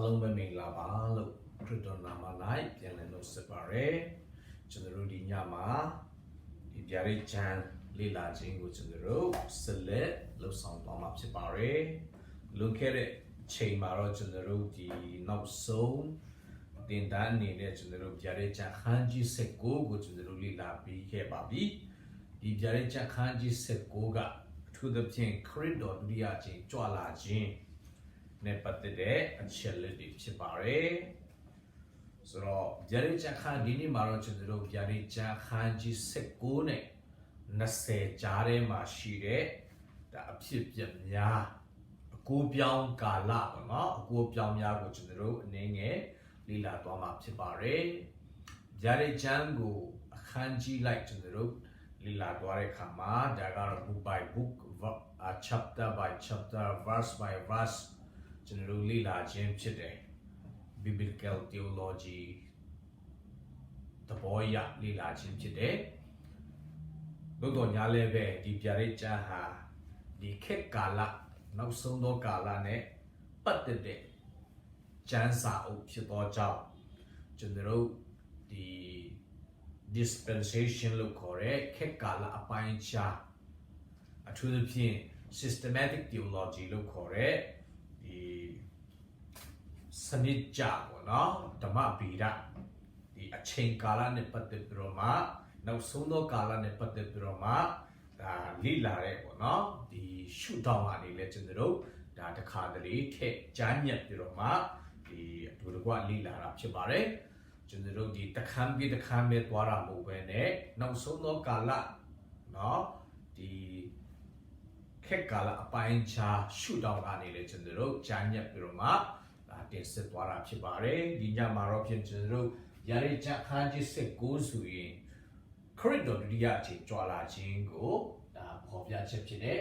လုံးပဲမင်္ဂလာပါလို့ခရစ်တော်နာမ၌ပြန်လည်လို့ဆက်ပါရယ်ကျွန်တော်တို့ဒီညမှာဒီဗျာဒိတ်ချမ်းလေ့လာခြင်းကိုကျွန်တော်တို့ဆက်လက်လုပ်ဆောင်သွားမှာဖြစ်ပါရယ်လွန်ခဲ့တဲ့ချိန်မှာတော့ကျွန်တော်တို့ဒီနောက်ဆုံးတင်တန်းအနေနဲ့ကျွန်တော်တို့ဗျာဒိတ်ချမ်းခန်းကြီး19ကိုကျွန်တော်တို့လေ့လာပြီးခဲ့ပါပြီဒီဗျာဒိတ်ချမ်းခန်းကြီး19ကအထူးသဖြင့်ခရစ်တော်ဒုတိယအကြိမ်ကြွလာခြင်းနဲ့ပတ်သက်တဲ့အချက်လက်တွေဖြစ်ပါတယ်ဆိုတော့ဗျာဒိတ်ချမ်းခန်းဒီနေ့မှာတော့ကျွန်တော်တို့ဗျာဒိတ်ချမ်းခန်းကြီး19နဲ့20ကြားထဲမှာရှိတဲ့ဒါအဖြစ်ပြက်များအကိုပြောင်းကာလပေါ့နော်အကိုပြောင်းများကိုကျွန်တော်တို့အနေငယ်လေ့လာသွားမှာဖြစ်ပါတယ်ဗျာဒိတ်ချမ်းကိုအခန်းကြီးလိုက်ကျွန်တော်တို့လေ့လာသွားတဲ့အခါမှာဒါကတော့ book by book chapter by chapter verse by verse ကျွန်တော်တို့လေ့လာခြင်းဖြစ်တယ် biblical theology သဘောအရလေ့လာခြင်းဖြစ်တယ်လို့တော့ညာလည်းပဲဒီဗျာဒိတ်ချမ်းဟာဒီခေတ်ကာလနောက်ဆုံးသောကာလနဲ့ပတ်သက်တဲ့ကျမ်းစာအုပ်ဖြစ်သောကြောင့်ကျွန်တော်တို့ဒီ dispensation လို့ခေါ်တဲ့ခေတ်ကာလအပိုင်းခြားအထူးသဖြင့် systematic theology လို့ခေါ်တဲ့ဒီစနစ်ကြပေါ့နော်ဓမ္မဗေဒဒီအချိန်ကာလနဲ့ပတ်သက်ပြီးတော့မှနောက်ဆုံးသောကာလနဲ့ပတ်သက်ပြီးတော့မှဒါလေ့လာတဲ့ပေါ့နော်ဒီရှုထောင့်ကနေလဲကျွန်တော်တို့ဒါတစ်ခါတလေထက်ကြားညက်ပြီးတော့မှဒီအတူတကွလေ့လာတာဖြစ်ပါတယ်ကျွန်တော်တို့ဒီတခမ်းပြီးတခမ်းပဲသွားတာမဟုတ်ပဲနဲ့နောက်ဆုံးသောကာလเนาะဒီခေတ်ကာလအပိုင်းခြားရှုထောင့်ကနေလဲကျွန်တော်တို့ကြားညက်ပြီးတော့မှဒါတင်ဆက်သွားတာဖြစ်ပါတယ်ဒီညမှာတော့ဖြစ်ကျွန်တော်တို့ဗျာဒိတ်ချမ်းခန်းကြီး19ဆိုရင်ခရစ်တော်ဒုတိယအကြိမ်ကြွလာခြင်းကိုဒါဖော်ပြချက်ဖြစ်တယ်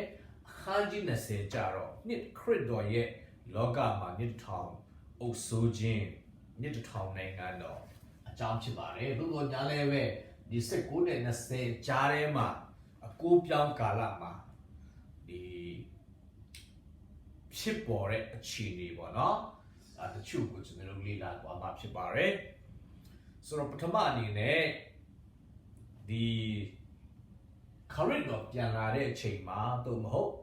အခန်းကြီး20ကျတော့နှစ်ခရစ်တော်ရဲ့လောကမှာနှစ်ထောင်အုပ်စိုးခြင်းနှစ်ထောင်နိုင်ငံတော်အကြောင်းဖြစ်ပါတယ်သို့တော်ညာလည်းပဲဒီ19နဲ့20ကြားထဲမှာအကိုပြောင်းကာလမှာဒီဖြစ်ပေါ်တဲ့အခြေအနေပေါ့နော်တချို့ကိုကျွန်တော်တို့လေ့လာသွားမှာဖြစ်ပါတယ်ဆိုတော့ပထမအနေနဲ့ဒီခရစ်တော်ပြန်လာတဲ့အချိန်မှာသို့မဟုတ်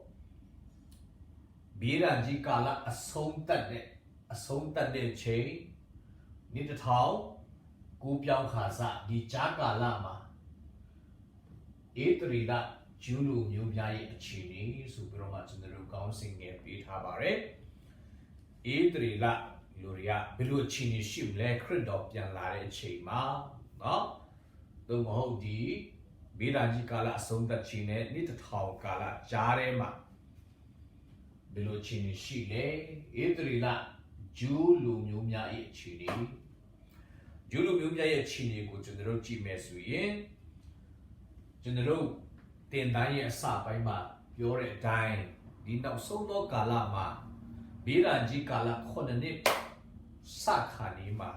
ဘီရန်ကြီးကာလအဆုံးသတ်တဲ့ချိန်နှစ်တစ်ထောင်ကိုပြောင်းခါစဒီကြားကာလမှာဧတရီလဂျူးလူမျိုးများရဲ့အခြေအနေဆိုပြီးတော့မှကျွန်တော်တို့ကောင်းစင်ငယ်ပေးထားပါတယ်ဧတရီလလူတွေကဘယ်လိုအခြေအနေရှိမလဲခရစ်တော်ပြန်လာတဲ့အချိန်မှာเนาะသို့မဟုတ်ဒီဘီရန်ကြီးကာလအဆုံးသတ်ခြင်းနဲ့နှစ်တစ်ထောင်ကာလကြားထဲမှာဘယ်လိုအခြေအနေရှိလဲဧတရီလဂျူးလူမျိုးများရဲ့အခြေအနေဂျူးလူမျိုးများရဲ့အခြေအနေကိုကျွန်တော်တို့ကြည့်မယ်ဆိုရင်ကျွန်တော်တို့တင်တိုင်းရဲ့အစပိုင်းမှာပြောတဲ့အတိုင်းဒီနောက်ဆုံးသောကာလမှာဘီရန်ကြီးကာလ9နှစ်စခါနေမှာ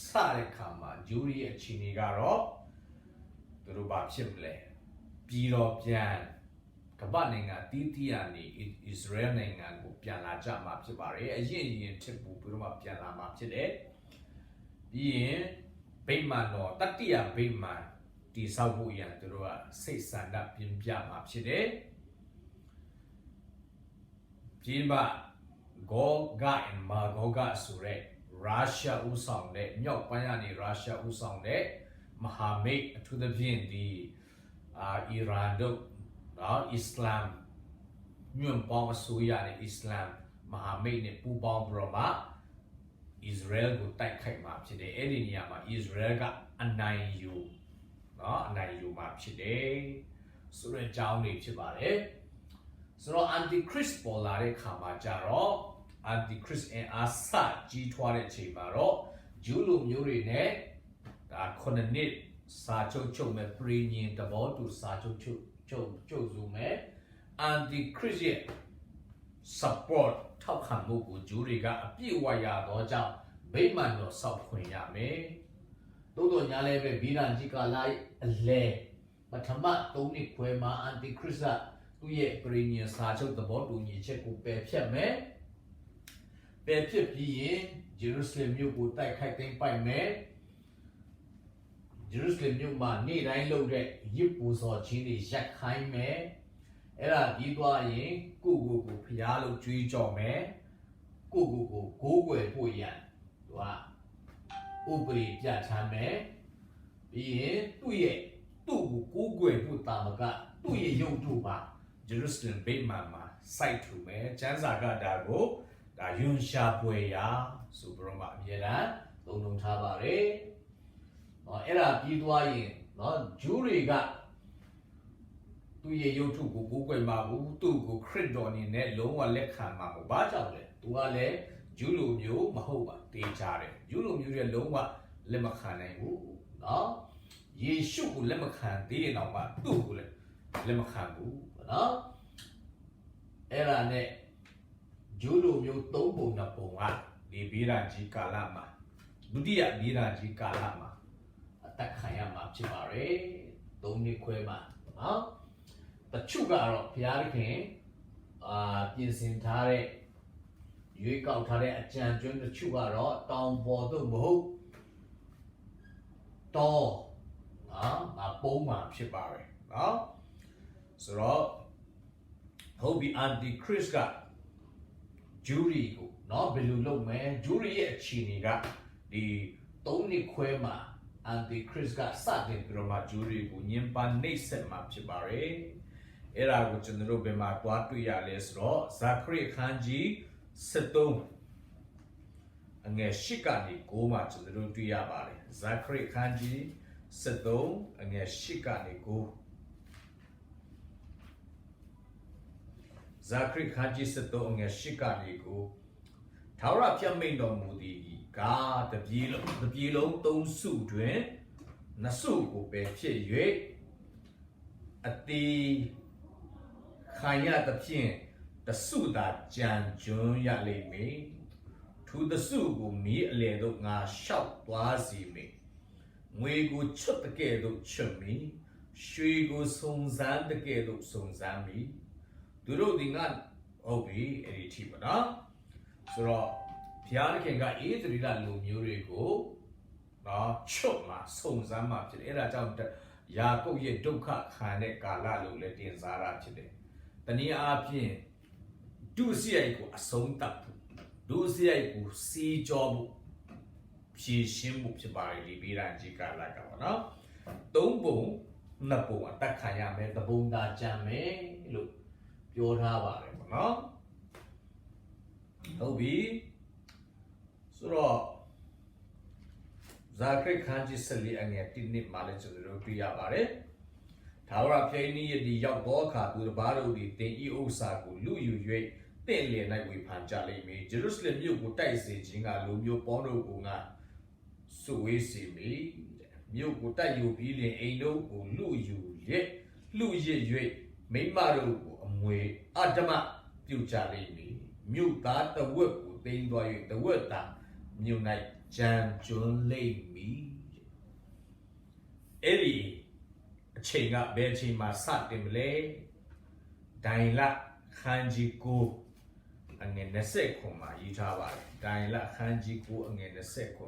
စတဲ့ခါမှာဂျူးရဲ့အခြေအနေကတော့သူတို့ဘာဖြစ်မလဲပြည်တော်ပြန်ကမ္ဘာနိုင်ငံတီးတီးကနေဣသရေလနိုင်ငံကိုပြန်လာကြမှာဖြစ်ပါတယ်အရင်ထစ်ဘူးပြီးတော့မှပြန်လာမှာဖြစ်တယ်ပြီးရင်ဗိမာန်တော်တတိယဗိမာန်တည်ဆောက်ဖို့ရန်သူတို့ကစိတ်ဆန္ဒပြင်းပြမှာဖြစ်တယ်ပြီးမှဂေါဂand မာဂေါဂဆိုတဲ့ရုရှားဦးဆောင်တဲ့မြောက်ပိုင်းကနေရုရှားဦးဆောင်တဲ့မဟာမိတ်အထူးသဖြင့်ဒီအီရန်တို့နော်အစ္စလာမ်ညွန့်ပေါင်းအစိုးရနဲ့အစ္စလာမ်မဟာမိတ်နဲ့ပူးပေါင်းပြီးတော့မှဣသရေလကိုတိုက်ခိုက်မှာဖြစ်တယ်အဲ့ဒီနေရာမှာဣသရေလကအနိုင်ယူနော်အနိုင်ယူမှာဖြစ်တယ်ဆိုတဲ့အကြောင်းတွေဖြစ်ပါတယ်ဆိုတော့ antichrist ပေါ်လာတဲ့ခါမှာကြတော့ antichrist အစကြီးထွားတဲ့အချိန်မှာတော့ဂျူးလူမျိုးတွေနဲ့ဒါ9နှစ်စာချုပ်မဲ့ပြည်ညင်တဘောတူစာချုပ်စုမဲ့ antichrist ရဲ့ support ထောက်ခံမှုကိုဂျူးတွေကအပြည့်အဝရတော့ကြောင့်ဗိမာန်တော်ဆောက်ခွင့်ရမယ်သို့တော်ညာလည်းပဲဘီရန်ကြီးကာလအလဲပထမ3နှစ်ခွဲမှာ antichrist သူ့ရဲ့ပြည်ညင်စာချုပ်သဘောတူညီချက်ကိုပယ်ဖျက်မယ် ပဲဖြစ်ပြီးရင်ဂျေရုဆလင်မြို့ကိုတိုက်ခိုက်သိမ်းပိုက်မယ်ဂျေရုဆလင်မြို့မှာနေ့တိုင်းလုပ်တဲ့ရစ်ပူဇော်ခြင်းတွေရက်ခိုင်းမယ်အဲ့ဒါပြီးသွားရင်ကိုဖျားလို့ကြွေးကြော်မယ်ကိုကိုးကွယ်ဖို့ရန်သူကဥပဒေပြဋ္ဌာန်းမယ်ပြီးရင်သူ့ကိုကိုးကွယ်ဖို့တာမကသူ့ရဲ့ရုပ်ထုမှာဂျေရုဆလင်ဗိမာန်မှာစိုက်ထူမယ်ကျမ်းစာကဒါကိုဒါယွန်ရှာပွဲရာဆိုပြီးတော့မှအမြဲတမ်းသုံးနှုန်းထားပါတယ်။အဲ့ဒါပြီးသွားရင်ဂျူးတွေကသူ့ရဲ့ရုပ်ထုကိုကိုးကွယ်မှာဘူးသူ့ကိုခရစ်တော်အနေနဲ့လုံးဝလက်ခံမှာမဟုတ်ဘာကြောင့်လဲသူကလည်းဂျူးလူမျိုးမဟုတ်ပါတေးကြတယ်ဂျူးလူမျိုးတွေလုံးဝလက်မခံနိုင်ဘူးနော်ယေရှုကိုလက်မခံသေးတဲ့နောက်မှာသူ့ကိုလည်းလက်မခံဘူးနော်အဲ့ဒါနဲ့ဂျူးလူမျိုး၃ပုံ၂ပုံကဒီဗေဒကြီးကာလမှာဒုတိယဗေဒကြီးကာလမှာအသက်ခံရမှာဖြစ်ပါတယ်၃နှစ်ခွဲမှာနော်တချို့ကတော့ဘုရားသခင်ပြင်ဆင်ထားတဲ့ရွေးကောက်ထားတဲ့အကြံကျွန်းတချို့ကတော့တောင်ပေါ်သို့မဟုတ်တော့ပုံမှန်ဖြစ်ပါတယ်နော်ဆိုတော့ဟုတ်ပြီ Antichrist ကဂျူရီကိုဘယ်လိုလုပ်မလဲဂျူရီရဲ့အခြေအနေကဒီ၃နှစ်ခွဲမှာ Antichrist ကစတင်ပြီးတော့မှဂျူရီကိုညင်ပန်းနှိပ်စက်မှာဖြစ်ပါတယ်အဲ့ဒါကိုကျွန်တော်တို့ဘယ်မှာတွားတွေ့ရလဲဆိုတော့ဇာခရိခန်းကြီး73အငယ်8ကနေ9မှာကျွန်တော်တို့တွေ့ရပါတယ်ဇာခရိခန်းကြီး73အငယ်8ကနေ9ဇာခရိခန်းကြီး73အငယ်8ကနေ9ထာဝရဘုရားမိန့်တော်မူသည်ကတပြည်လုံးသုံးစုတွင်နှစ်စုကိုပဲဖြစ်၍အတိခံရသဖြင့်တစုသာကြံကျွန်းရလိမ့်မည်ထိုတစုကိုမီးအလယ်သို့ငါလျှောက်သွားစီမည်ငွေကိုချွတ်တကဲ့သို့ချွတ်မည်ရွှေကိုစုံစမ်းတကဲ့သို့စုံစမ်းမည်သူတို့ဒီငါဟုတ်ပြီအဲ့ဒီထိပါနော်ဆိုတော့ဘုရားသခင်ကအေးသရီလလူမျိုးတွေကိုချွတ်မှာစုံစမ်းမှာဖြစ်တယ်အဲ့ဒါကြောင့်ယာကုပ်ရဲ့ဒုက္ခခံတဲ့ကာလလို့လည်းတင်စားတာဖြစ်တယ်တနည်းအားဖြင့်ဒုစရိုက်ကိုအဆုံးသတ်ဖို့ဒုစရိုက်ကိုစီးကြောဖို့ဖြည့်ရှင်းဖို့ဖြစ်ပါတယ်ဒီဗေဒကြီးကာလကပါနော်၃ပုံ၂ပုံအတက်ခံရမယ်တပုံသာကြံမယ်လို့ပြောထားပါတယ်ပေါ့နော်ဟုတ်ပြီဆိုတော့ဇာခရိခန်းကြီး14အငယ်1နှစ်မှာလည်းကျွန်တော်တို့တွေ့ရပါတယ်ထာဝရဘုရား၏ယတိရောက်သောအခါသူတစ်ပါးတို့သည်တင်ဤဥစ္စာကိုလူယူ၍တင့်လျင်၌ဝေဖန်ကြလိမ့်မည်ဂျေရုဆလင်မြို့ကိုတိုက်စေခြင်းကလူမျိုးပေါင်းတို့ကိုငါစုဝေးစေမည်မြို့ကိုတိုက်ယူပြီးလျင်အိမ်တို့ကိုလူယူလူရစ်၍မိမတို့ကိုအမွေအတ္တမပြုကြလိမ့်မည်မြို့သားတဝက်ကိုသိမ်းသွား၍တဝက်သာမြို့၌ကြံကျွန်းလိမ့်မည်အဲ့ဒီအချိန်ကဘယ်အချိန်မှာစတင်မလဲဒိုင်လခန်းကြီးကိုအငယ်20ခုမှာရေးထားပါတယ်ဒိုင်လခန်းကြီးကိုအငယ်20ခု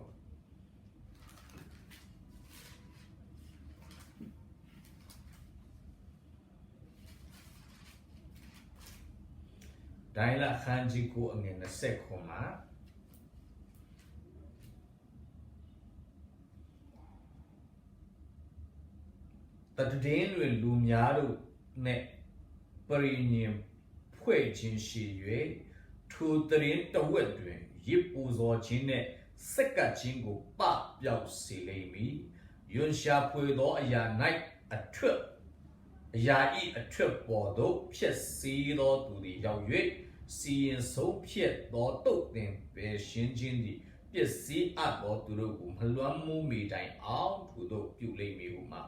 ဒိုင်လခန်းကြီးကိုအငယ်20ခုမှာတည်င်းတွင်လူများတို့နှင့်ပရိညင်ဖွဲ့ခြင်းရှိ၍ထိုတည်င်းတဝက်တွင်ရစ်ပူဇော်ခြင်းနှင့်စက္ကပ်ခြင်းကိုပပျောက်စေလိမ့်မည်ယွန်ရှာဖွေသောအရာ၌အရာဤအထွတ်ပေါ်သို့ဖြစ်စေသောသူသည်ရောက်၍စီရင်ဆုံးဖြတ်သောတုတ်တင်ပဲရှင်းခြင်းသည်ပစ္စည်းအပ်သောသူတို့ကိုမလွမ်းမိုးမိတိုင်အောင်ထိုတို့ပြုလိမ့်မည်ဟုမှာ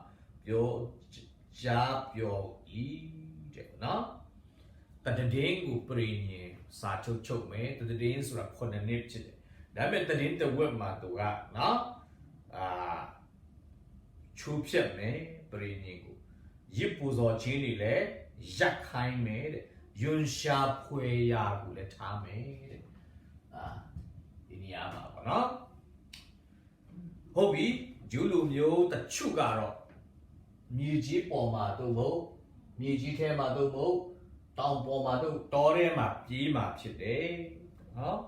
ပြောကြားပြောဤတဲ့နော်တည်င်းကိုပြင်ရင်စာချုပ်မယ်တည်င်းဆိုတာ9နှစ်ဖြစ်တယ်ဒါပေမဲ့တည်င်းတစ်ဝက်မှာသူကနော်ချိုးဖြတ်မယ်ပြင်ရင်ကိုရစ်ပူဇော်ခြင်းတွေလည်းရက်ခိုင်းမယ်တဲ့ယွန်ရှာဖွေရာကိုလည်းထားမယ်တဲ့ ဒီနေရာမှာပေါ့နော်ဟုတ်ပြီဂျူးလူမျိုးတချို့ကတော့မြေကြီးပေါ်မှာတော့မဟုတ်မြေကြီးထဲမှာတော့မဟုတ်တောင်ပေါ်မှာတော့တောထဲမှာပြေးမှာဖြစ်တယ်နော်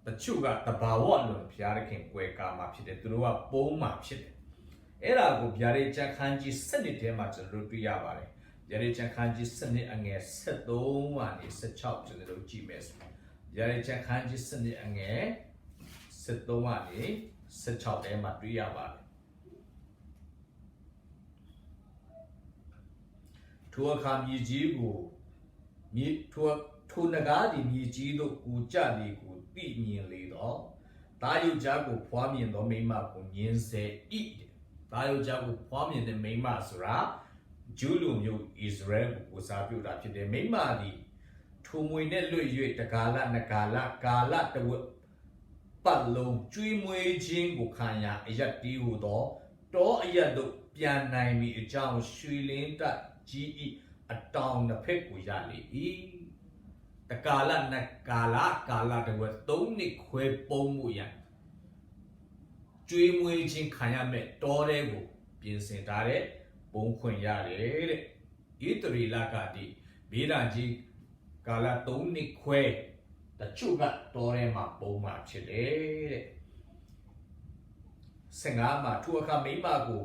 တချို့ကတဘာဝလို့ဘုရားသခင်ကွယ်ကာမှာဖြစ်တယ်သူတို့ကပုံးမှာဖြစ်တယ်အဲ့ဒါကိုဗျာဒိတ်ချမ်းခန်းကြီး7ထဲမှာကျွန်တော်တို့တွေ့ရပါတယ်ဗျာဒိတ်ချမ်းခန်းကြီး7အငယ်73ကနေ16ကျွန်တော်တို့ကြည့်မယ်ဆိုဗျာဒိတ်ချမ်းခန်းကြီး7အငယ်73ကနေ16ထဲမှာတွေ့ရပါတယ်ထိုအခါမြေကြီးကိုထိုနဂါးဒီမြေကြီးတို့ကိုကြလေကိုသိမြင်လေတော့တာယုတ်ကြားကိုဖွားမြင်သောမိမကိုမြင်စေ၏တာယုတ်ကြားကိုဖွားမြင်တဲ့မိမဆိုတာဂျူးလူမျိုးဣသရေလကိုစားပြုတာဖြစ်တယ်မိမသည်ထိုမွေနဲ့လွတ်၍တကာလနကာလကာလတဝက်ပတ်လုံးကျွေးမွေးခြင်းကိုခံရအယက်တီးဟူသောတောအယက်တို့ပြန်နိုင်မိအကြောင်းရွှေလင်းတက်ကြီး၏အတောင်တစ်ဖက်ကိုရလေ၏တကာလနကာလကာလတဝက်3နှစ်ခွဲပုံမှုရကျွေးမွေးခြင်းခံရမဲ့တောတဲကိုပြင်ဆင်ထားတဲ့ပုံခွင့်ရတယ်တဲ့ဣသရေလကတိဘေးဒဏ်ကြီးကာလ3နှစ်ခွဲတချို့ကတောထဲမှာပုံမှာဖြစ်တယ်တဲ့15မှာထိုအခါမိမကို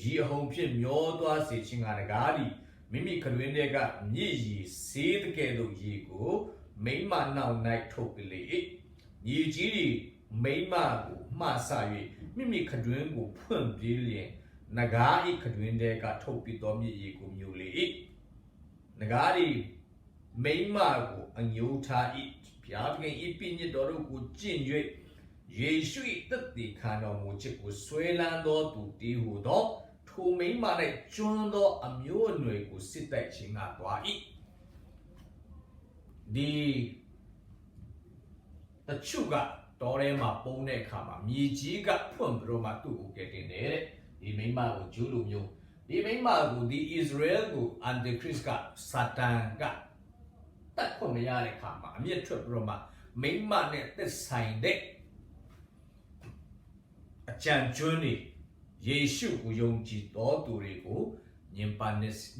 ရီအဟုန်ဖြစ်မျောသွားစေခြင်းကတကားသည်မိမိခရွင်းတွေကမြည်ရည်စေးတဲ့ကဲ့သို့ရေကိုမိမနောက်၌ထုတ်လေ၏ညီကြီးသည်မိမကိုမှားဆ၍မိမိခရွင်းကိုဖွင့်ပြေးလျင်နဂါး၏ခရွင်းတွေကထုတ်ပြီးသောမြည်ရည်ကိုမြူလေ၏နဂါးသည်မိမကိုအညိုထား၏ဘုရားသခင်၏ပြည့်ညတ်တော်တို့ကိုကျင့်၍ယေရှု၏သက်သေခံတော်မူခြင်းကိုဆွဲလန်းသောသူတည်းဟူသောထိုမိမ၌ကျွမ်းသောအမျိုးအနွယ်ကိုစစ်တိုက်ခြင်းကသွား၏ဒီတချို့ကတော်ထဲမှာပုံတဲ့အခါမှာမြေကြီးကဖွင့်ပြီးတော့မှသူ့ကိုကယ်တင်တယ်တဲ့ဒီမိမကိုဂျူးလူမျိုးဒီမိမကိုဒီဣသရေလကိုအန်တီခရစ်ကစာတန်ကတတ်ခွင့်မရတဲ့အခါမှာအမျက်ထွက်ပြီးတော့မှမိမနဲ့သက်ဆိုင်တဲ့အကြံကျွန်းတွေယေရှုကိုယုံကြည်တော်သူတွေကိုညင်ပ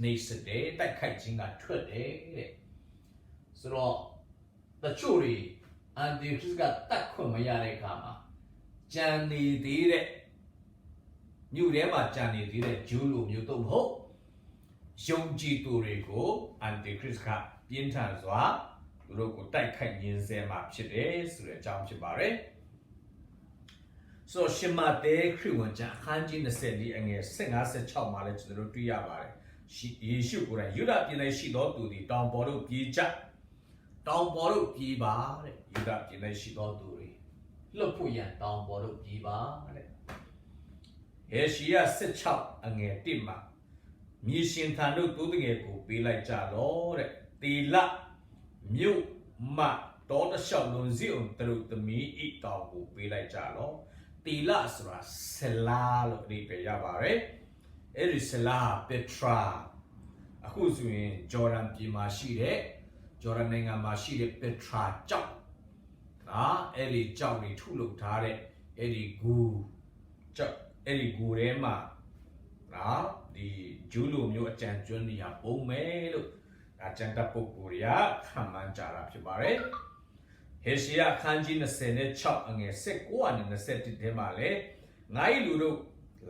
နေစတဲ့တိုက်ခိုက်ခြင်းကထွက်တယ်တဲ့ဆိုတော့တချို့တွေအန်တီခရစ်ကတတ်ခွင့်မရတဲ့အခါမှာကြံနေသေးတဲ့မြို့ထဲမှာကြံနေသေးတဲ့ဂျူးလူမျိုးတို့မဟုတ်ယုံကြည်သူတွေကိုအန်တီခရစ်ကပြင်းထန်စွာသူတို့ကိုတိုက်ခိုက်ညှင်းဆဲမှာဖြစ်တယ်ဆိုတဲ့အကြောင်းဖြစ်ပါတယ်ဆိုရှမတဲခရစ်ဝင်ကျမ်းအခန်းကြီး24အငယ်15-16မှာလည်းကျွန်တော်တို့တွေ့ရပါတယ်ယေရှုကိုယ်တိုင်ယူဒပြည်၌ရှိသောသူသည်တောင်ပေါ်သို့ပြေးကြတောင်ပေါ်သို့ပြေးပါတဲ့ယူဒပြည်၌ရှိသောသူတွေလွတ်ဖို့ရန်တောင်ပေါ်သို့ပြေးပါတဲ့ဟေရှိယ16အငယ်1မှာမြေရှင်ထံတို့တိုးတငယ်ကိုပေးလိုက်ကြတော့တဲ့တေလမြို့မတော်တလျှောက်လုံးစီအောင်သူတို့သမီးဤတောင်ကိုပေးလိုက်ကြတော့တီလဆိုတာဆလာလို့အဓိပ္ပာယ်ရပါတယ်အဲ့ဒီဆလာပက်ထရာအခုဆိုရင်ဂျော်ဒန်ပြည်မှာရှိတဲ့ဂျော်ဒန်နိုင်ငံမှာရှိတဲ့ပက်ထရာကျောက်ဒါအဲ့ဒီကျောက်တွေထုလုပ်ထားတဲ့အဲ့ဒီဂူကျောက်အဲ့ဒီဂူထဲမှာနော်ဒီဂျူးလူမျိုးအကြံကျွန်းတွေကပုံမယ်လို့ဒါကျန်တဲ့ပုဂ္ဂိုလ်တွေကခံမှန်းကြတာဖြစ်ပါတယ်ဟေရှိယခန်းကြီး26အငယ်19နဲ့21ထဲမှာလည်းငါ၏လူတို့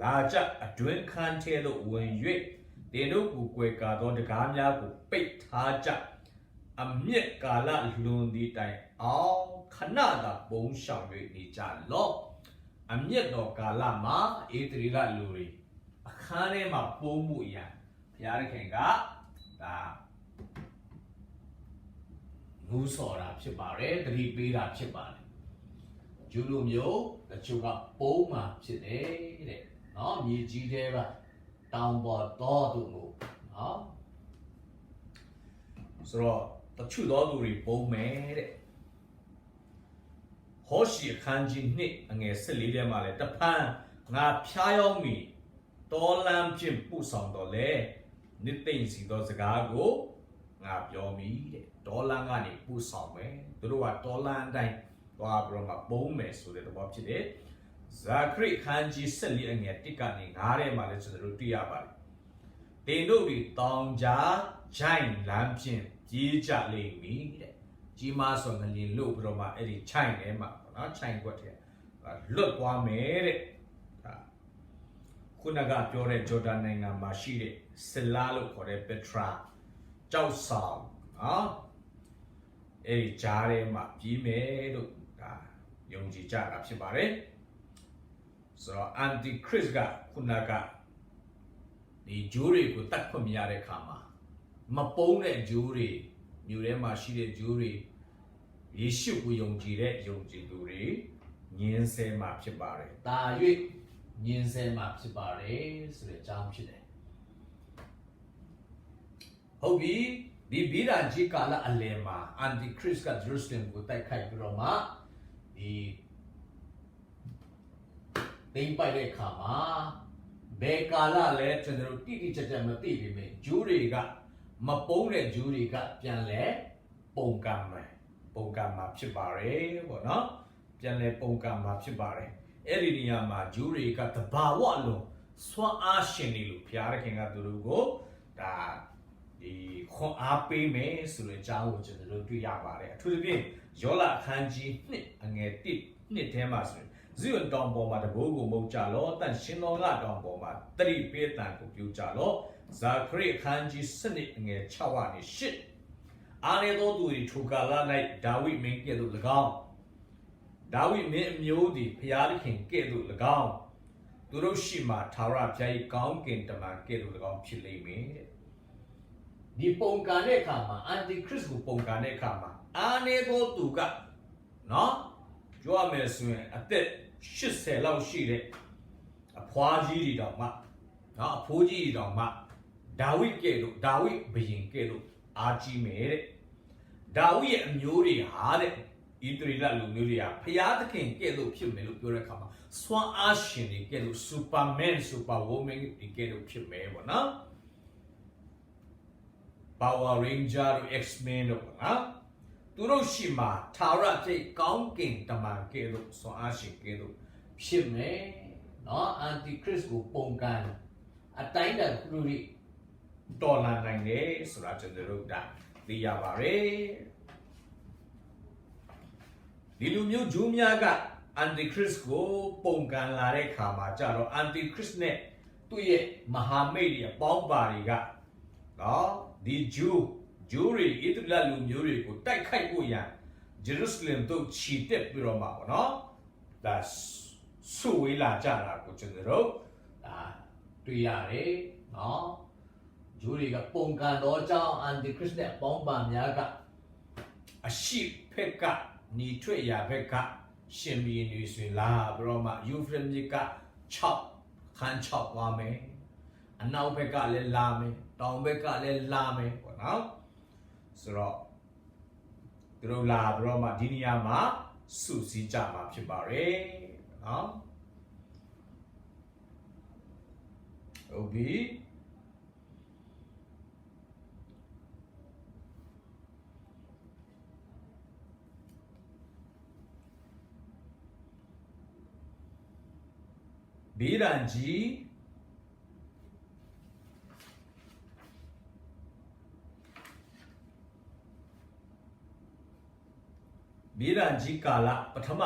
လာကြအတွင်းခန်းထဲသို့ဝင်၍တင်တို့ကိုကွယ်ကာသောတကားများကိုပိတ်ထားကြအမျက်ကာလလွန်သည့်တိုင်အောင်ခဏသာပုံရှောင်၍နေကြလော့အမျက်တော်ကာလမှာဧတရီလလူတွေအခန်းထဲမှာပုံမှုအရာဘုရားသခင်ကဒါငူးဆော်တာဖြစ်ပါတယ်တတိပေးတာဖြစ်ပါတယ်ဂျူးလူမျိုးတချို့ကပုံးမှာဖြစ်တယ်တဲ့နော်မြေကြီးထဲကတောင်ပေါ်တော်သူကိုနော်ဆိုတော့တချို့တော်သူတွေပုံးမယ်တဲ့ဟောရှိအခန်းကြီး2အငယ်14ထဲမှာလည်းတဖန်ငါဖျားယောင်းမိတော်လမ်းဖြင့်ပို့ဆောင်တော်လဲနှစ်သိမ့်စီသောစကားကိုင ngà biểu mỹ để đó là ngà này bu sòng mẹ tôi nói đó là đây qua bro mà bố mẹ số để tôi bảo chị đấy Zakri Khanji seli anh nghe tích cả này ngà đấy mà lấy cho tôi tuyệt vời tên đồ đi tòng giá chain làm chuyện chỉ trả lấy mỹ đấy chỉ mà xong người liên lộ bro mà ấy đi chain đấy mà nó chain quá thế lướt qua mẹ đấyคุณนักပြောတဲ့ဂျော်ဒန်နိုင်ငံမှာရှိတဲ့ဆလာလို့ခေါ်တဲ့ပက်ထရာကြောက်ဆောင်နော်အဲဒီကြားထဲမှာပြီးမယ်လို့ဒါယုံကြည်ကြတာဖြစ်ပါတယ်ဆိုတော့ antichrist ကခုနကဒီဂျိုးတွေကိုတတ်ခွင့်မရတဲ့ခါမှာမပုံးတဲ့ဂျိုးတွေမြို့ထဲမှာရှိတဲ့ဂျိုးတွေယေရှုကိုယုံကြည်တဲ့ယုံကြည်သူတွေညင်းဆဲမှာဖြစ်ပါတယ်ဒါ၍ညင်းဆဲမှာဖြစ်ပါတယ်ဆိုတဲ့အကြောင်းဖြစ်တယ်ဟုတ်ပြီဒီဗီဒာကြီးကာလအလယ်မှာ antichrist က Jerusalem ကိုတိုက်ခိုက်ပြီးတော့မှဒီသိမ်းပိုက်တဲ့အခါမှာဘယ်ကာလလဲကျွန်တော်တို့တိတိကျကျမသိပေမဲ့ဂျူးတွေကမပုံးတဲ့ဂျူးတွေကပြန်လဲပုံကံမှာဖြစ်ပါတယ်ပေါ့နော်ပြန်လဲပုံကံမှာဖြစ်ပါတယ်အဲ့ဒီနေရာမှာဂျူးတွေကတဘာဝလုံးစွမ်းအားရှင်နေလို့ဘုရားသခင်ကသူတို့ကိုဒါဒီခွန်အားပေးမယ်ဆိုတဲ့အကြောင်းကိုကျွန်တော်တို့တွေ့ရပါတယ်အထူးသဖြင့်ယောလအခန်းကြီး1အငယ်1နှစ်ထဲမှာဆိုရင်ဇိယွန်တောင်ပေါ်မှာတဘိုးကိုမုတ်ကြလောတန်ရှင်တော်ကတောင်ပေါ်မှာတရိပေးတန်ကိုပြုကြလောဇာခရိအခန်းကြီး7အငယ်6ကနေ8အာနေတော်သူတွေထိုကာလ၌ဒါဝိမင်းကဲ့သို့၎င်းဒါဝိမင်းအမျိုးသည်ဖျားသခင်ကဲ့သို့၎င်းသူတို့ရှိမှသာရဖျား၏ကောင်းကင်တမန်ကဲ့သို့၎င်းဖြစ်လိမ့်မယ်တဲ့ဒီပုံကံတဲ့အခါမှာ antichrist ကိုပုံကံတဲ့အခါမှာအာနေတော်သူကနော်ပြောရမယ်ဆိုရင်အသက်80လောက်ရှိတဲ့အဖွားကြီးတွေတောင်မှနော်အဖိုးကြီးတွေတောင်မှဒါဝိကဲ့သို့ဒါဝိဘုရင်ကဲ့သို့အားကြီးမယ်တဲ့ဒါဝိရဲ့အမျိုးတွေဟာတဲ့ဣသရေလလူမျိုးတွေကဖျားသခင်ကဲ့သို့ဖြစ်မယ်လို့ပြောတဲ့အခါမှာစွမ်းအားရှင်တွေကဲ့သို့ superman superwoman တွေကဲ့သို့ဖြစ်မယ်ပေါ့နော် Power Ranger တို့ X-Men တို့ပေါ့နော်သူတို့ရှိမှသာရပြည့်ကောင်းကင်တမန်ကဲ့သို့စွမ်းအားရှင်ကဲ့သို့ဖြစ်မယ်နော် antichrist ကိုပုံကံအတိုင်းတခုတွေတော်လာနိုင်တယ်ဆိုတာကျွန်တော်တို့ဒါသိရပါတယ်ဒီလူမျိုးဂျူးများက antichrist ကိုပုံကံလာတဲ့ခါမှာကြတော့ antichrist နဲ့သူ့ရဲ့မဟာမိတ်တွေအပေါင်းပါတွေကနော်ဒီဂျူးတွေဣသရေလလူမျိုးတွေကိုတိုက်ခိုက်ဖို့ရန်ဂျေရုဆလင်တို့ခြိတက်ပြီးတော့မှာပေါ့နော်ဒါဆူဝေးလာကြတာကိုကျွန်တော်တို့ဒါတွေ့ရတယ်နော်ဂျူးတွေကပုံကံတော်ကြောင့် antichrist နဲ့အပေါင်းပါများကအရှိဖက်ကညီထွေရဘက်ကရှင်ဘီနေဆွေလာပြီးတော့မှယူဖရမြစ်က6ခန်း6သွားမယ်အနောက်ဘက်ကလည်းလာမယ်တောင်ဘက်ကလည်းလာမယ်ပေါ့နော်ဆိုတော့သူတို့လာပြီးတော့မှဒီနေရာမှာစုစည်းကြမှာဖြစ်ပါတယ်နော်ဟုတ်ပြီဗီရန်ကြီးဗီရန်ကြီးကာလပထမ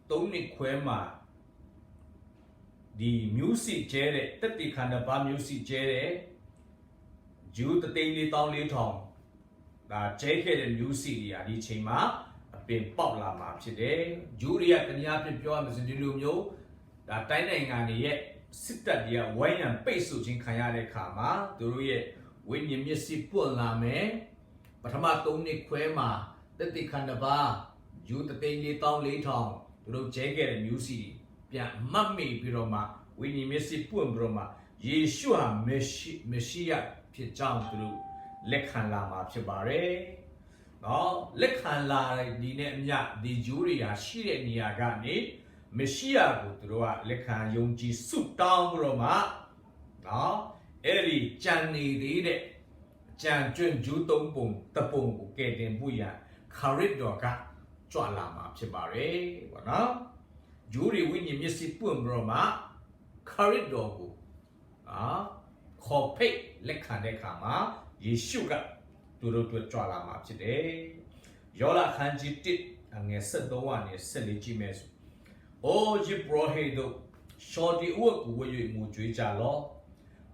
3နှစ်ခွဲမှာဒီမျိုးစစ်ကျဲတဲ့တက်တိခန္ဓာပါမျိုးစစ်ကျဲတဲ့ဂျူး3,400,000ဒါကျဲခဲ့တဲ့မျိုးစစ်တွေဟာဒီချိန်မှာအပင်ပေါက်လာမှာဖြစ်တယ်ဂျူးတွေကတနည်းအားဖြင့်ပြောရမယ်ဆိုဒီလိုမျိုးဒါတိုင်းနိုင်ငံတွေရဲ့စစ်တပ်တွေကဝိုင်းရန်ပိတ်ဆို့ခြင်းခံရတဲ့အခါမှာသူတို့ရဲ့ဝိညာဉ်မျက်စိပွင့်လာမယ်ပထမ3နှစ်ခွဲမှာတက်တိခန္ဓာပါယူ3,400,000သူတို့ကျဲခဲ့တဲ့မျိုးစီပြန်မတ်မိပြီးတော့မှဝိညာဉ်မျက်စိပွင့်ပြီးတော့မှယေရှုဟာမရှိယဖြစ်ကြောင်းသူတို့လက်ခံလာမှာဖြစ်ပါတယ်နော်လက်ခံလာဒီနဲ့အမျှဒီဂျူးတွေဟာရှိတဲ့နေရာကနေမရှိယကိုသူတို့ကလက်ခံယုံကြည်ဆုတောင်းပြီးတော့မှနော်အဲ့ဒီကြံနေသေးတဲ့将军主动蹦的蹦个给点不一样，卡瑞多个抓拉嘛是吧嘞？我呢，有的为你们是蹦不嘛，卡瑞多个啊，可配来看的看嘛，也修个，都抓拉嘛是的，要啦看几滴，俺10多万的10里几枚数，哦，一波黑都。小弟我古有木追加咯，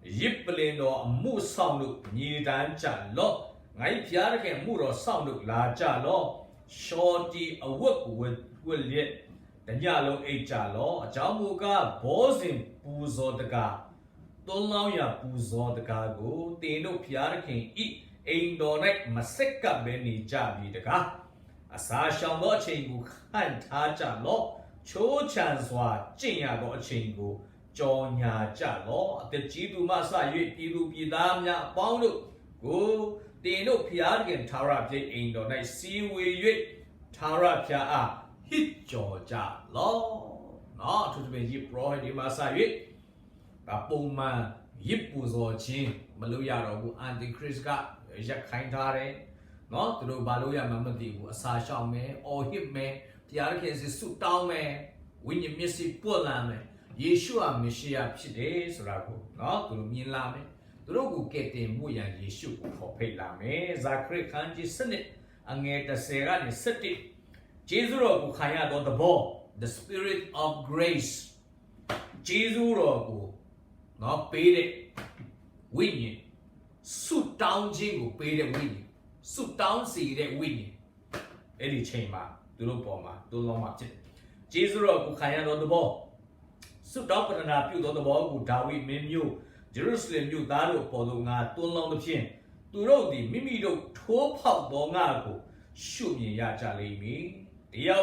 一不连咯木上路，你单加咯，俺偏儿个木咯上路拉加咯，小弟我古我列，人家咯一加咯，家木个保证不做的个，多老爷不做的个个，电脑偏儿个印度那没识个别你加比的个，啥想到钱个看他加咯。秋千说这样个情况，叫人家咯，在制度嘛啥月，制度比他们帮助，个电脑片跟他那片印度那思维月，他那片啊，一叫家咯，那就是边一波的嘛啥月，把崩嘛一不做钱，马路亚罗个安迪克里斯卡，一下看他嘞，那这都马路亚慢慢地个啥上面，奥黑面。第二天是苏刀咩，为你们是波兰咩，耶稣啊，没事啊，皮的是那个，啊，都民拉咩，都个给点不一样，耶稣个可配拉咩，咋可以看见神呢？俺的世界呢，实的，接住了个看呀到的宝，the spirit of grace，接住了个，那背的为你，苏刀这个背的为你，苏刀是的为你，那里钱嘛。都老包嘛，都老嘛，接住了，我看见到的包，苏达不是那表到的包，我大卫没有，就是没有打了，包到俺多老的片，都老的秘密都拖跑到俺个，后面也在里面，要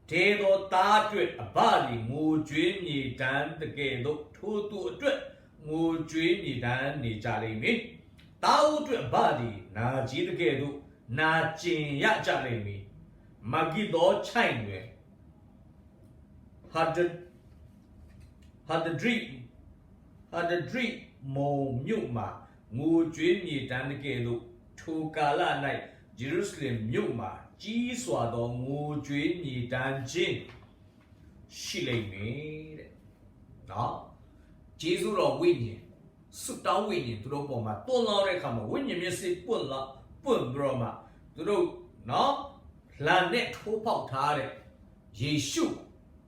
这到大决把的我追你单的给到拖多准，我追你单你在里面，大决把的那几的给到那金也在里面。magi do chain we had the dream mo nyu ma ngu jwe ni dan ke do thu kala nai Jerusalem nyu ma ji swa do ngu jwe ni dan chin shi lai me de đó chế số rồi win nhỉ sự đau win nhỉ tụi đâu bỏ mà tôi lo đây không mà win nhỉ mình sẽ buồn rồi mà tụi đâu nó là nét thô bạo thà đấy Giêsu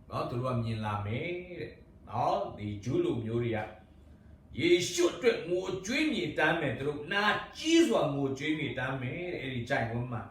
đó tụi nó nhìn làm mấy đấy đó thì chú lùm nhiều đi à Giêsu tuyệt ngô chuyên nhị tam mẹ tụi nó na chỉ số ngô chuyên nhị tam mẹ đi chạy không mà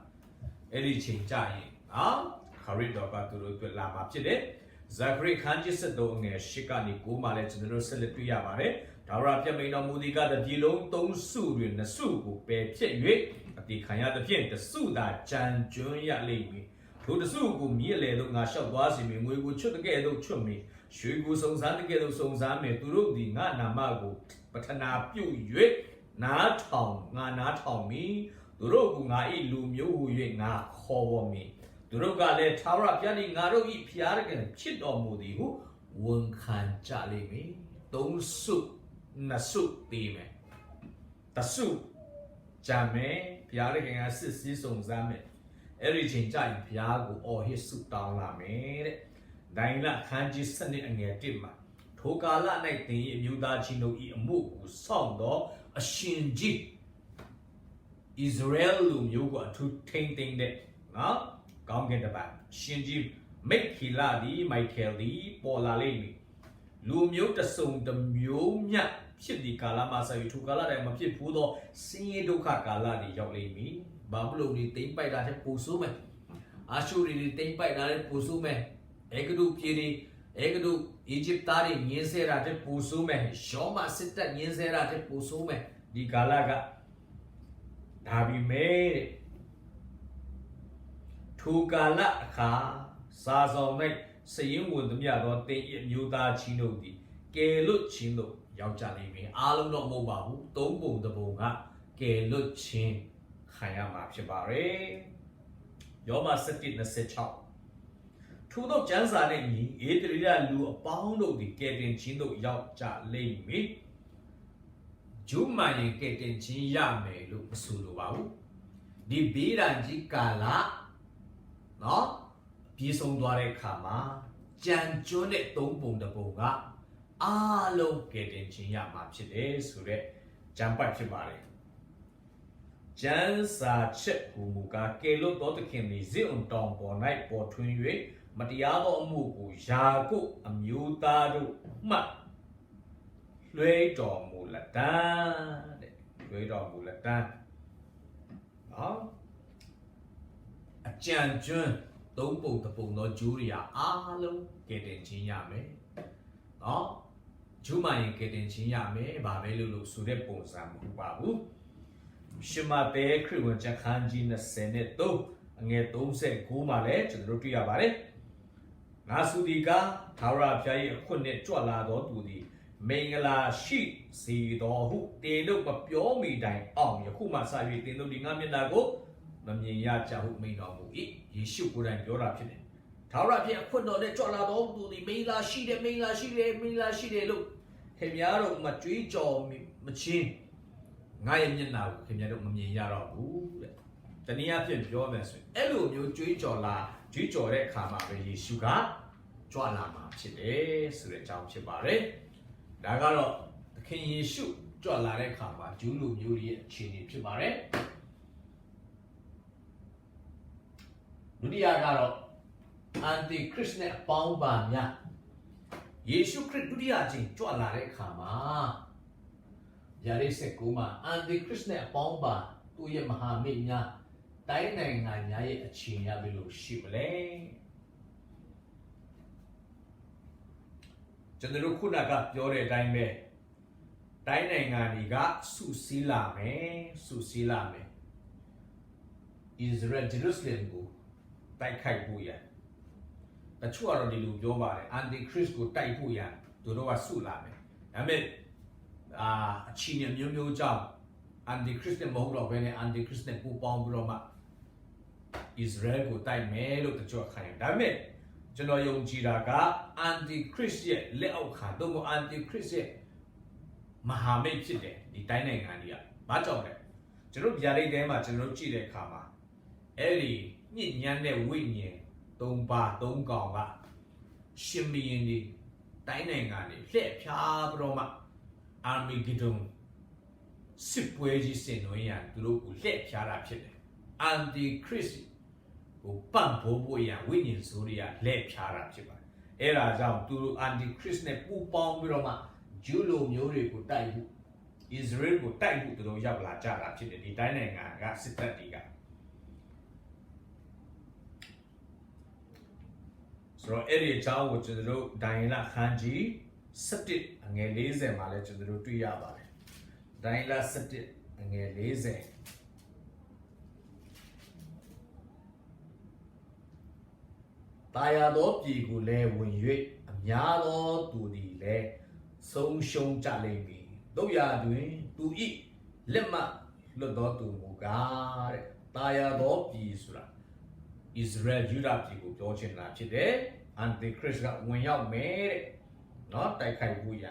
đi chỉnh chạy đó khởi đó cả tụi nó tuyệt làm áp chứ đấy Zachary Khan chỉ sẽ đồ nghe shika ni cú mà lại chúng nó sẽ lấy tùy à mà đấy thảo ra phía mình nó mua đi cả được đi lông tông su luyện là su của bé phía dưới thì khai nhận được phía the su đã chân chuẩn ya lấy mi thu the su của mi lấy được ngã sau đó thì mình ngồi ngồi chút cái đồ chút mi suy của sông山cái đồ sông山mi tu lúc thì ngã nằm mà của bắt na biểu dưới na thòng ngã na thòng mi tu lúc của ngã ít lùm yếu của dưới ngã khó vào mi tu lúc cái này thảo ra phía đi ngã lúc ít phía cái này chết ở mù đi hú quân khan trả lấy mi tông su na su đi mi ta su cha mẹ phía cái ngã sự sử dụng ra mẹ ấy chính cha phía của ở hết sự đau là mẹ đấy đây là khán chỉ sân đi anh nghe tim mà thô cả là này thì nhiều ta chỉ nói ý mũ của song đó ở xin gì Israel luôn nhiều quả thu thiên tinh đấy đó còn cái bạn xin gì mấy khi là đi Michael đi bỏ là lên mi luôn nhiều ta dùng tầm nhiều nhặtဖြစ်đi cả là mà sao thu cả là đây màဖြစ်phú đó xin đâu cả là đi dọc lên mi Babylon đi tính bay ra cho phú số mày Ashur đi tính bay ra cho phú số mày Ekadu Piri, Ekadu Egyptari, Ninsera de Pusume, Shoma Sita Ninsera de Pusume, di Galaga. Dabi me Thu Gala Ka, Sazon Night, saying with the Miado, they Yuda Chino di, Gelu Chino, Yauchani me, Alum no Mobahu, Tombo the Bonga, Gelu Chin, Hayama Chibare, Yoma Siti in the Sechop. Thu đốc chán xa này nhỉ, ý tự ra lùa bao độ thì kê tiền chín độ dọc trả lên mít ဂျူးမှန်ရင်ကဲတင်ချင်းရမယ်လို့မဆိုလိုပါဘူးဒီဘေးဒဏ်ကြီးကာလနော်ပြေဆုံးသွားတဲ့အခါမှာကြံကျွန်းတဲ့သုံးပုံတစ်ပုံကအားလုံးကဲတင်ချင်းရမှာဖြစ်တယ်ဆိုတော့ကြံပတ်ဖြစ်ပါတယ်ကျန်းစာချက်ဟူမူကားကေလို့တော်တခင်ဒီဇိအွန်တောင်ပေါ်၌ပေါ်ထွင်း၍မတရားသောအမှုကိုယာကုအမျိုးသားတို့မှလွှဲတော်မူလက်တန်းတဲ့လွှဲတော်မူလက်တန်းနော်အကြံကျွန်းသုံးပုံတစ်ပုံသောဂျူးရီယာအားလုံးကဲတင်ချင်းရမယ်နော်ဂျူးမရင်ကဲတင်ချင်းရမယ်ဘာပဲလို့ဆိုတဲ့ပုံစံမဟုတ်ပါဘူးရှမတဲခရစ်ဝင်ကျမ်းခန်းကြီး23အငယ်39မှာလည်းကျွန်တော်တို့တွေ့ရပါတယ်ငါစုဒီကသာရဖျားရဲ့အခွင့်နဲ့ကြွလာတော်သူသည်မင်္ဂလာရှိစီတော်ဟုတေတို့မပြောမိတိုင်အောင်ယခုမှစ၍တင်တို့ဒီငါမျက်နှာကိုမမြင်ရကြဟုမိန်တော်မူ၏ယေရှုကိုယ်တိုင်ပြောတာဖြစ်တယ်သာရဖျားအခွင့်တော်နဲ့ကြွလာတော်သူသည်မင်္ဂလာရှိတယ်မင်္ဂလာရှိတယ်မင်္ဂလာရှိတယ်လို့ခင်ဗျားတို့မကြွေးကြော်မချင်းငါရဲ့မျက်နှာကိုခင်ဗျားတို့မမြင်ရတော့ဘူးတဲ့တနည်းအားဖြင့်ပြောမယ်ဆိုရင်အဲ့လိုမျိုးကြွေးကြော်တဲ့အခါမှာပဲယေရှုကကြွလာမှာဖြစ်တယ်ဆိုတဲ့အကြောင်းဖြစ်ပါတယ်ဒါကတော့သခင်ယေရှုကြွလာတဲ့အခါမှာဂျူးလူမျိုးရဲ့အခြေအနေဖြစ်ပါတယ်ဒုတိယကတော့အန်တီခရစ်နဲ့အပေါင်းပါများယေရှုခရစ်ဒုတိယအကြိမ်ကြွလာတဲ့အခါမှာယာရိစကူမှာအန်တီခရစ်နဲ့အပေါင်းပါသူ့ရဲ့မဟာမိတ်များတိုင်းနိုင်ငံများရဲ့အခြေအနေဘယ်လိုရှိမလဲကျွန်တော်တို့ခုနကပြောတဲ့အတိုင်းပဲတိုင်းနိုင်ငံတွေကစုစည်းလာမယ်ဣသရေလဂျေရုဆလင်ကိုတိုက်ခိုက်ဖို့ရတချို့ကတော့ဒီလိုပြောပါတယ်အန်တီခရစ်ကိုတိုက်ဖို့ရသူတို့ကစုလာမယ်ဒါပေမဲ့အခြေအနေမျိုးကြောင့်အန်တီခရစ်နဲ့မဟုတ်တော့ဘဲနဲ့အန်တီခရစ်နဲ့ပူးပေါင်းပြီးတော့မှဣသရေလကိုတိုက်မယ်လို့တချို့ခံရတယ်ဒါပေမဲ့ကျွန်တော်ယုံကြည်တာကအန်တီခရစ်ရဲ့လက်အောက်ခံတော့အန်တီခရစ်ရဲ့မဟာမိတ်ဖြစ်တယ်ဒီတိုင်းနိုင်ငံတွေကဘာကြောင့်လဲကျွန်တော်ဗျာဒိတ်ထဲမှာကျွန်တော်ကြည့်တဲ့အခါမှာအဲ့ဒီညဉ့်ညမ်းတဲ့ဝိညာဉ်၃ပါး၃ကောင်ကရှင်မင်းဒီတိုင်းနိုင်ငံတွေလှည့်ဖြားပြီးတော့မှအာမီဂီဒုံစစ်ပွဲကြီးဆင်နွှဲရသူတို့ကိုလှည့်ဖြားတာဖြစ်တယ်အန်တီခရစ်ကိုပန့်ဖို့ရဝိညာဉ်ဆိုးတွေကလှည့်ဖြားတာဖြစ်ပါတယ်အဲ့ဒါကြောင့်သူတို့အန်တီခရစ်နဲ့ပူးပေါင်းပြီးတော့မှဂျူးလူမျိုးတွေကိုတိုက်ဖို့ဣသရေလကိုတိုက်ဖို့သူတို့ရောက်လာကြတာဖြစ်တယ်ဒီတိုင်းနိုင်ငံကစစ်တပ်တွေကဆိုတော့အဲ့ဒီအကြောင်းကိုကျွန်တော်တို့ဒိုင်လာခန်းကြီး17အငယ်40မှာလည်းကျွန်တော်တို့တွေ့ရပါတယ်ဒိုင်လာ17အငယ်40တာယာသောပြည်ကိုလည်းဝင်၍အများသောသူသည်လည်းဆုံးရှုံးကြလိမ့်မည်တို့ရာတွင်သူဤလက်မှလွတ်သောသူမူကားတဲ့တာယာသောပြည်ဆိုတာဣသရေလယူဒာပြည်ကိုပြောချင်တာဖြစ်တယ်အန်တီခရစ်ကဝင်ရောက်မယ်တဲ့နော်တိုက်ခိုက်ဖို့ရ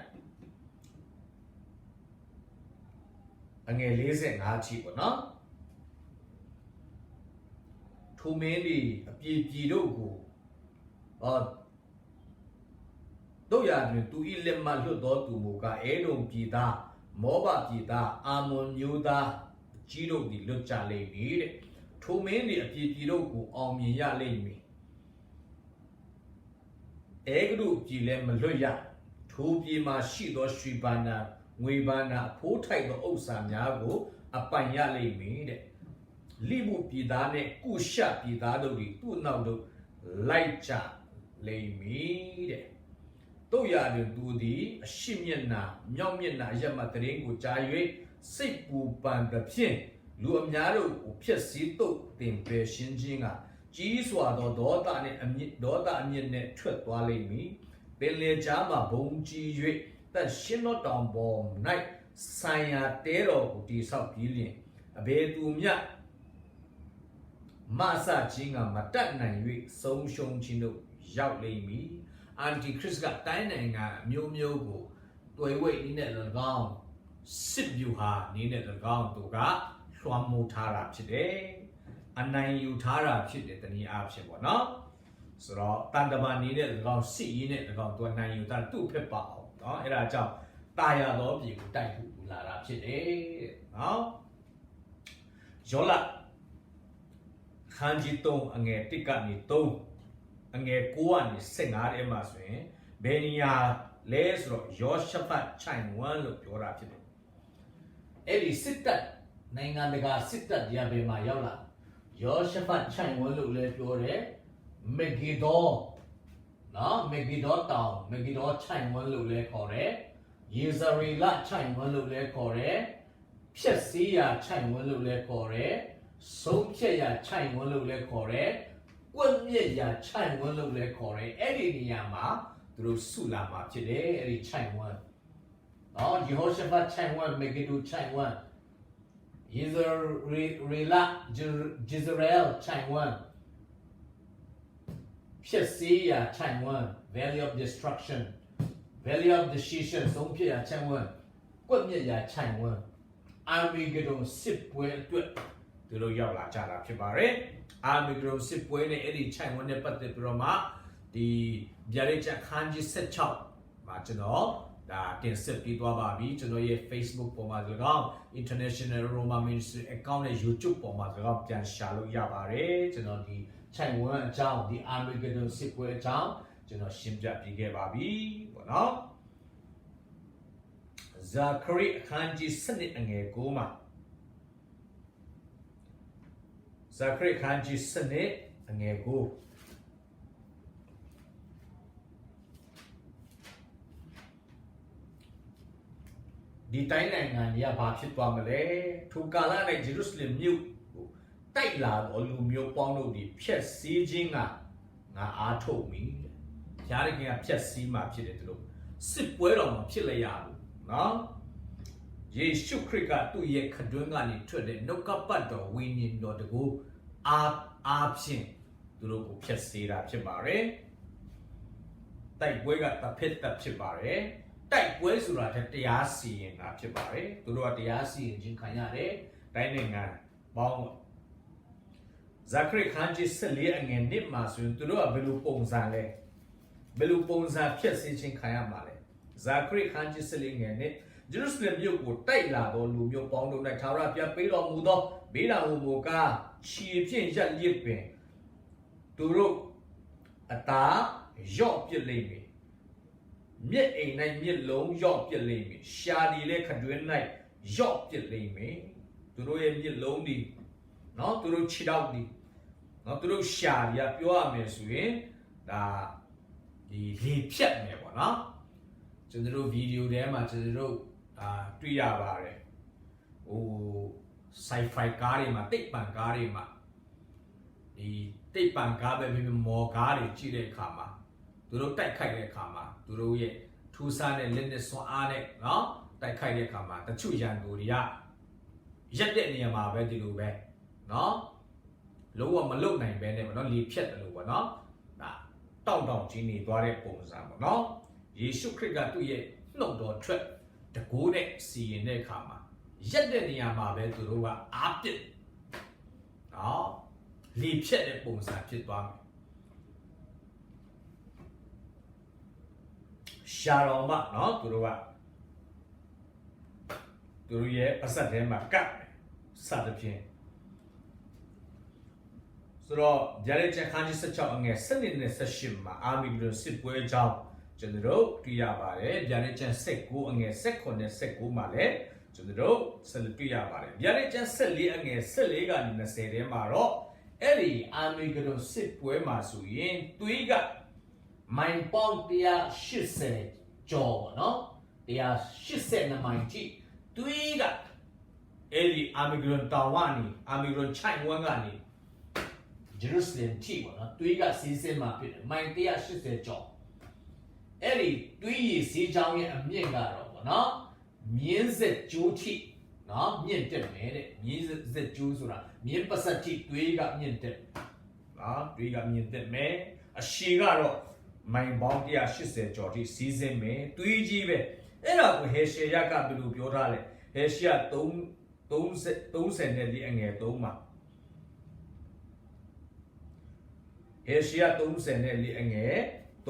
အငယ်45ချီပေါ့နော်ထိုမင်းဒီအပြည်တို့ကိုတို့ရာတွင်သူဤလက်မှလွတ်သောသူမူကားအဲဒုံပြည်သားမောဘပြည်သားအာမွန်မျိုးသားကြီးတို့သည်လွတ်ကြလိမ့်မည်တဲ့ထိုမင်းဒီအပြည်တို့ကိုအောင်မြင်ရလိမ့်မည်အဲဂရုပြည်လည်းမလွတ်ရထိုပြည်မှာရှိသောရွှေဘဏ္ဍာငွေဘဏ္ဍာဖိုးထိုက်သောဥစ္စာများကိုအပိုင်ရလိမ့်မည်တဲ့လိဗုပြည်သားနဲ့ကုရှပြည်သားတို့သည်သူ့နောက်သို့လိုက်ကြလိမ့်မည်တဲ့တို့ရာတွင်သူသည်အရှိမျက်နှာမြောက်မျက်နှာအရက်မှတရင်ကိုကြား၍စိတ်ပူပန်သဖြင့်လူအများတို့ကိုဖျက်ဆီးတုတ်တင်ပယ်ရှင်းခြင်းကကြီးစွာသောဒေါသနှင့်အမျက်နှင့်ထွက်သွားလိမ့်မည်ပင်လေကြားမှာဘုံကြီး၍တန်ရှင်းသောတောင်ပေါ်၌ဆိုင်ရာတဲတော်ကိုတည်ဆောက်ပြီးလျှင်အဘယ်သူမျှမဆခြင်းကမတတ်နိုင်၍ဆုံးရှုံးခြင်းတို့ရောက်လိမ့်မည်အန်တီခရစ်ကတိုင်းနိုင်ငံမျိုးကိုတွေ့ဝိတ်နည်းနဲ့၎င်း စစ်ဗျူဟာနေတဲ့၎င်းတို့ကလွှမ်းမိုးထားတာဖြစ်တယ်အနိုင်ယူထားတာဖြစ်တယ်တနည်းအားဖြင့်ပေါ့နော်ဆိုတော့တန်တမာနေတဲ့၎င်းစစ်ရေးနဲ့၎င်းသူနိုင်ယူတာသူ့ဖြစ်ပါအောင်နော်အဲ့ဒါကြောင့်တာယာတော်ပြည်ကိုတိုက်ဖို့လာတာဖြစ်တယ်နော်ယောလခန်းကြီး3အငယ်1ကနေ3အငယ်9ကနေ15ထဲမှာဆိုရင်ဘယ်နေရာလဲဆိုတော့ယောရှဖတ်ချိုင်ဝမ်လို့ပြောတာဖြစ်တယ်အဲ့ဒီစစ်တပ်နိုင်ငံတကာစစ်တပ်ရဘယ်မှာရောက်လာယောရှဖတ်ချိုင်ဝမ်လို့လည်းပြောတယ်မေဂီဒေါနော်မေဂီဒေါတောင်မေဂီဒေါချိုင်ဝမ်လို့လည်းခေါ်တယ်ယေဇရီလချိုင်ဝမ်လို့လည်းခေါ်တယ်ဖြက်စီးရချိုင်ဝမ်လို့လည်းခေါ်တယ်ဆုံးဖြတ်ရချိုင်ဝမ်လို့လည်းခေါ်တယ်ကွက်မြက်ရချိုင်ဝမ်လို့လည်းခေါ်တယ်အဲ့ဒီနေရာမှာသူတို့ဆုလာမှာဖြစ်တယ်အဲ့ဒီချိုင်ဝမ်နော်ယေဟောရှဖတ်ချိုင်ဝမ်မေဂီဒူချိုင်ဝမ်ယေဇရီလဂျေဇရဲလချိုင်ဝမ်ဖြစ်စီးရချိုင်ဝမ် Valley of Destruction Valley of Decision ဆုံးဖြတ်ရချိုင်ဝမ်ကွက်မြက်ရချိုင်ဝမ်အာမီဂဒုံစစ်ပွဲအတွက်သူတို့ရောက်လာကြတာဖြစ်ပါတယ်အာမီဂဒုံစစ်ပွဲနဲ့အဲ့ဒီချိုင်ဝမ်နဲ့ပတ်သက်ပြီးတော့မှဒီဗျာဒိတ်ချက်ခန်းကြီး16မှာကျွန်တော်ဒါတင်ဆက်ပြီးသွားပါပြီကျွန်တော်ရဲ့ Facebook ပေါ်မှာ၎င်း International Roma Ministry account နဲ့ YouTube ပေါ်မှာ၎င်းပြန်ရှာလို့ရပါတယ်ကျွန်တော်ဒီချိုင်ဝမ်အကြောင်းဒီအာမီဂဒုံစစ်ပွဲအကြောင်းကျွန်တော်ရှင်းပြပေးခဲ့ပါပြီပေါ့နော်ဇာခရီအခန်းကြီး7အငယ်9မှာဇာခရီအခန်းကြီး7အငယ်9ဒီတိုင်းနိုင်ငံကြီးကဘာဖြစ်သွားမလဲထိုကာလ၌ဂျေရုဆလင်မြို့ကိုတိုက်လာတော်လူမျိုးပေါင်းတို့ဒီဖျက်ဆီးခြင်းကငါအားထုတ်မိရားရခင်ကဖျက်ဆီးမှဖြစ်တယ်သူတို့စစ်ပွဲတော်မှာဖြစ်လိုက်ရဘူးနော်ယေရှုခရစ်ကသူ့ရဲ့ခတွင်းကနေထွက်တဲ့နှုတ်ကပတ်တော်ဝိညာဉ်တော်တကူအားဖြင့်သူတို့ကိုဖျက်ဆီးတာဖြစ်ပါတယ်တိုက်ပွဲကတစ်ဖက်သက်ဖြစ်ပါတယ်တိုက်ပွဲဆိုတာတရားစီရင်တာဖြစ်ပါတယ်သူတို့ကတရားစီရင်ခြင်းခံရတယ်တိုင်းနိုင်ငံပေါင်းဇာခရစ်ခန်းကြီး14အငယ်1မှာဆိုရင်သူတို့ကဘယ်လိုပုံစံလဲဘယ်လိုပုံစံဖြစ်စေခြင်းခံရမှာလဲဇာခရစ်ခန်းကြီး14ငယ်1ဂျေရုဆလင်မြို့ကိုတိုက်လာသောလူမျိုးပေါင်းတို့၌ထာဝရဘုရားပေးတော်မူသောဘေးဒဏ်ဟူမူကားခြေဖြင့်ရက်ရစ်ပင်သူတို့အသာရော့ပြစ်လိမ့်မည်မြစ်အိမ်၌မြစ်လုံးရော့ပြစ်လိမ့်မည်ရှာဒီလည်းခတွင်း၌ရော့ပြစ်လိမ့်မည်သူတို့ရဲ့မြစ်လုံးဒီနော်သူတို့ခြေထောက်ဒီနော်သူတို့ရှာဒီကပြောရမယ်ဆိုရင်ဒါဒီလေဖြတ်မယ်ပေါ့နော်ကျွန်တော်တို့ဗီဒီယိုထဲမှာကျွန်တော်တို့တွေ့ရပါတယ်ဟို sci-fi ကားတွေမှာတိတ်ပံကားတွေမှာဒီတိတ်ပံကားပဲဖြစ်မော်ကားတွေကြည့်တဲ့အခါမှာသူတို့တိုက်ခိုက်တဲ့အခါမှာသူတို့ရဲ့ထူးဆန်းတဲ့လက်နဲ့စွမ်းအားနဲ့နော်တိုက်ခိုက်တဲ့အခါမှာတချို့ရန်သူတွေကရက်တဲ့နေရာမှာပဲဒီလိုပဲနော်လုံးဝမလုံနိုင်ပဲနဲ့ပေါ့နော်လေဖြတ်တယ်လို့ပေါ့နော်ဒါတောင့်ကြီးနေသွားတဲ့ပုံစံပေါ့နော်ယေရှုခရစ်ကသူ့ရဲ့နှုတ်တော်ထွက်တကိုးနဲ့စီရင်တဲ့အခါမှာရက်တဲ့နေရာမှာပဲသူတို့ကအားပစ်နော်လေဖြတ်တဲ့ပုံစံဖြစ်သွားမယ်ရှာတော်မှာနော်သူတို့ရဲ့အဆက်ထဲမှာကတ်စသဖြင့်ဆိုတော့ဂျာရက်ချန်ခန်းကြီး16အငယ်7နဲ့18မှာအာမီဂဒုံစစ်ပွဲအကြောင်းကျွန်တော်တို့တွေ့ရပါတယ်ဂျာရက်ချန်19အငယ်19နဲ့19မှာလည်းကျွန်တော်တို့ဆက်လက်တွေ့ရပါတယ်ဂျာရက်ချန်14အငယ်14ကနေ20ထဲမှာတော့အဲ့ဒီအာမီဂဒုံစစ်ပွဲမှာဆိုရင်သွေးကမိုင်ပေါင်း180ကျော်ပေါ့နော်180မိုင်ကြီးသွေးကအဲ့ဒီအာမီဂဒုံတောင်ကနေအာမီဂဒုံချိုင်ဝမ်ကနေဂျေရုဆလင်ထိပေါ့နော်သွေးကစီးဆင်းမှာဖြစ်တယ်မိုင်180ကျော်အဲ့ဒီသွေးရည်စီးချောင်းရဲ့အမြင့်ကတော့ပေါ့နော်မြင်းဆက်ကျိုးထိနော်မြင့်တက်မယ်တဲ့မြင်းဆက်ကျိုးဆိုတာမြင်းပစက်ထိသွေးကမြင့်တက်နော်သွေးကမြင့်တက်မယ်အရှည်ကတော့မိုင်ပေါင်း180ကျော်ထိစီးဆင်းမယ်သွေးကြီးပဲအဲ့ဒါကိုဟေရှေယကဘယ်လိုပြောထားလဲ ဟေရှာ30နဲ့ဒီအငယ်3မှာဟေရှာ30နဲ့ဒီအငယ်3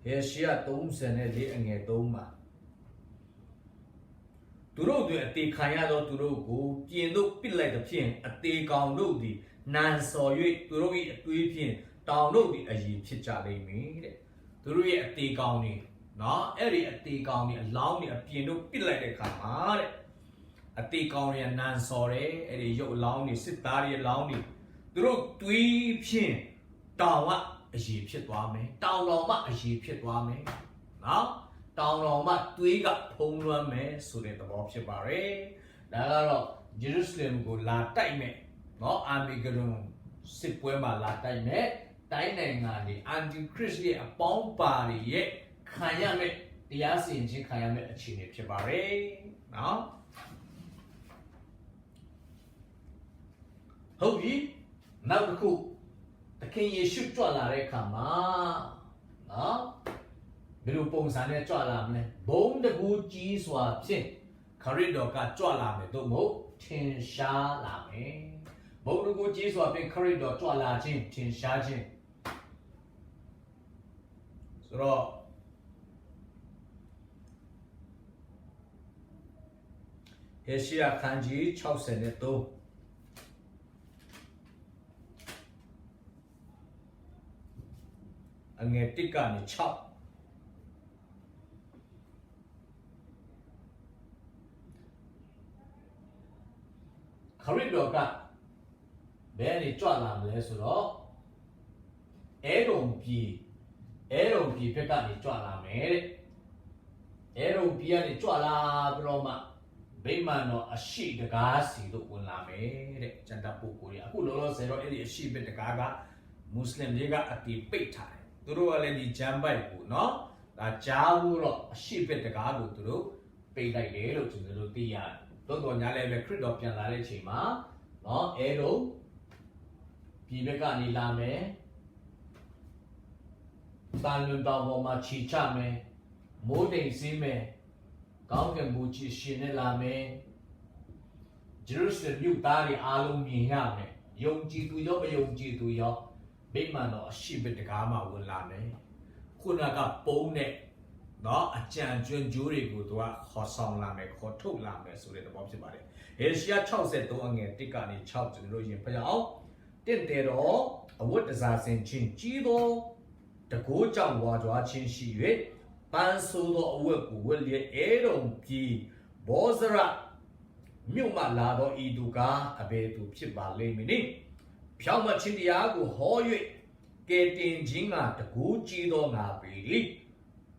ဟေရှာ30နဲ့ဒီအငယ်3မှာသူတို့တွင်အသေးခံရသောသူတို့ကိုပြင်သို့ပစ်လိုက်သဖြင့်အသေးကောင်တို့သည်နန်စော်၍သူတို့၏အသွေးဖြင့်တောင်တို့သည်အည်ဖြစ်ကြလိမ့်မည်တဲ့သူတို့ရဲ့အသေးကောင်တွေနော်အဲ့ဒီအသေးကောင်တွေအလောင်းတွေအပြင်တို့ပစ်လိုက်တဲ့အခါမှာတဲ့အသေးကောင်တွေနန်စော်တယ်အဲ့ဒီရုပ်အလောင်းတွေစစ်သားတွေအလောင်းတွေသူတို့သွေးဖြင့်တောင်ကအည်ဖြစ်သွားမယ်တောင်တော်မှအည်ဖြစ်သွားမယ်နော်တောင်တော်မှသွေးကဖုံးလွှမ်းမယ်ဆိုတဲ့သဘောဖြစ်ပါတယ်။ဒါကတော့ဂျေရုဆလင်ကိုလာတိုက်မဲ့နော်အာမီဂဒွန်စစ်ပွဲမှာလာတိုက်မဲ့တိုင်းနိုင်ငံတွေအန်တီခရစ်ရဲ့အပေါင်းပါတွေရဲ့ခံရမဲ့တရားစီရင်ခြင်းခံရမဲ့အခြေအနေဖြစ်ပါတယ်။နော်ဟုတ်ပြီနောက်တစ်ခုသခင်ယေရှုကြွလာတဲ့အခါမှာနော်ဘယ်လိုပုံစံနဲ့ကြွလာမလဲဘုံတကူကြီးစွာဖြင့်ခရစ်တော်ကကြွလာမယ်တို့မဟုတ်ထင်ရှားလာမယ်ဘုံတကူကြီးစွာဖြင့်ခရစ်တော်ကြွလာခြင်းထင်ရှားခြင်းဆိုတော့ဟေရှာယခန်းကြီး63အငယ်1ကနေ6ခရစ်တော်ကဘယ်နေကြွလာမလဲဆိုတော့အဲရုံပြည်ဘက်ကနေကြွလာမယ်တဲ့အဲရုံပြည်ကနေကြွလာပြီးတော့မှဗိမာန်တော်အရှိတကားစီတို့ဝင်လာမယ်တဲ့ကျန်တဲ့ပုဂ္ဂိုလ်တွေအခုလောလောဆယ်တော့အဲ့ဒီအရှိဘက်တကားကမွတ်စလင်တွေကအတီးပိတ်ထားတယ်သူတို့ကလည်းဒီဂျမ်ဘိုက်ကိုနော်ဒါကြားဘူးတော့အရှိဘက်တကားကိုသူတို့ပိတ်လိုက်တယ်လို့ကျွန်တော်တို့သိရတယ်တော်ညာလည်းပဲခရစ်တော်ပြန်လာတဲ့အချိန်မှာနော်အဲတို့ပြည်ဘက်ကနေလာမယ်တန်လွန်တော်ပေါ်မှာခြိချမယ်မိုးတိမ်စီးမယ်ကောင်းကင်ဘုရားရှင်နဲ့လာမယ်ဂျေရုဆလင်မြို့သားတွေအားလုံးမြင်ရမယ်ယုံကြည်သူရောမယုံကြည်သူရောဗိမာန်တော်အရှိဘက်တကားမှာဝင်လာမယ်ခုနကပုံးနဲ့နော်အကြံကျွန်းကျိုးတွေကိုသူကခေါ်ဆောင်လာမယ်ခေါ်ထုတ်လာမယ်ဆိုတဲ့သဘောဖြစ်ပါတယ်ဟေရှာယ63အငယ်1ကနေ6ကျွန်တော်တို့ရင်ဖျောက်တင့်တယ်တော့အဝတ်တစားစင်ချင်းကြီးသောတကိုးကြောင့်ဝါကြွားခြင်းရှိ၍ပန်းဆိုးသောအဝတ်ကိုဝတ်လျက်အဲတုံပြည်ဘောဇရမြို့မှလာသောဤသူကအဘယ်သူဖြစ်ပါလိမ့်မည်နည်းဖြောင့်မတ်ခြင်းတရားကိုဟော၍ကဲတင်ခြင်းကတကိုးကြီးသောငါပေလိ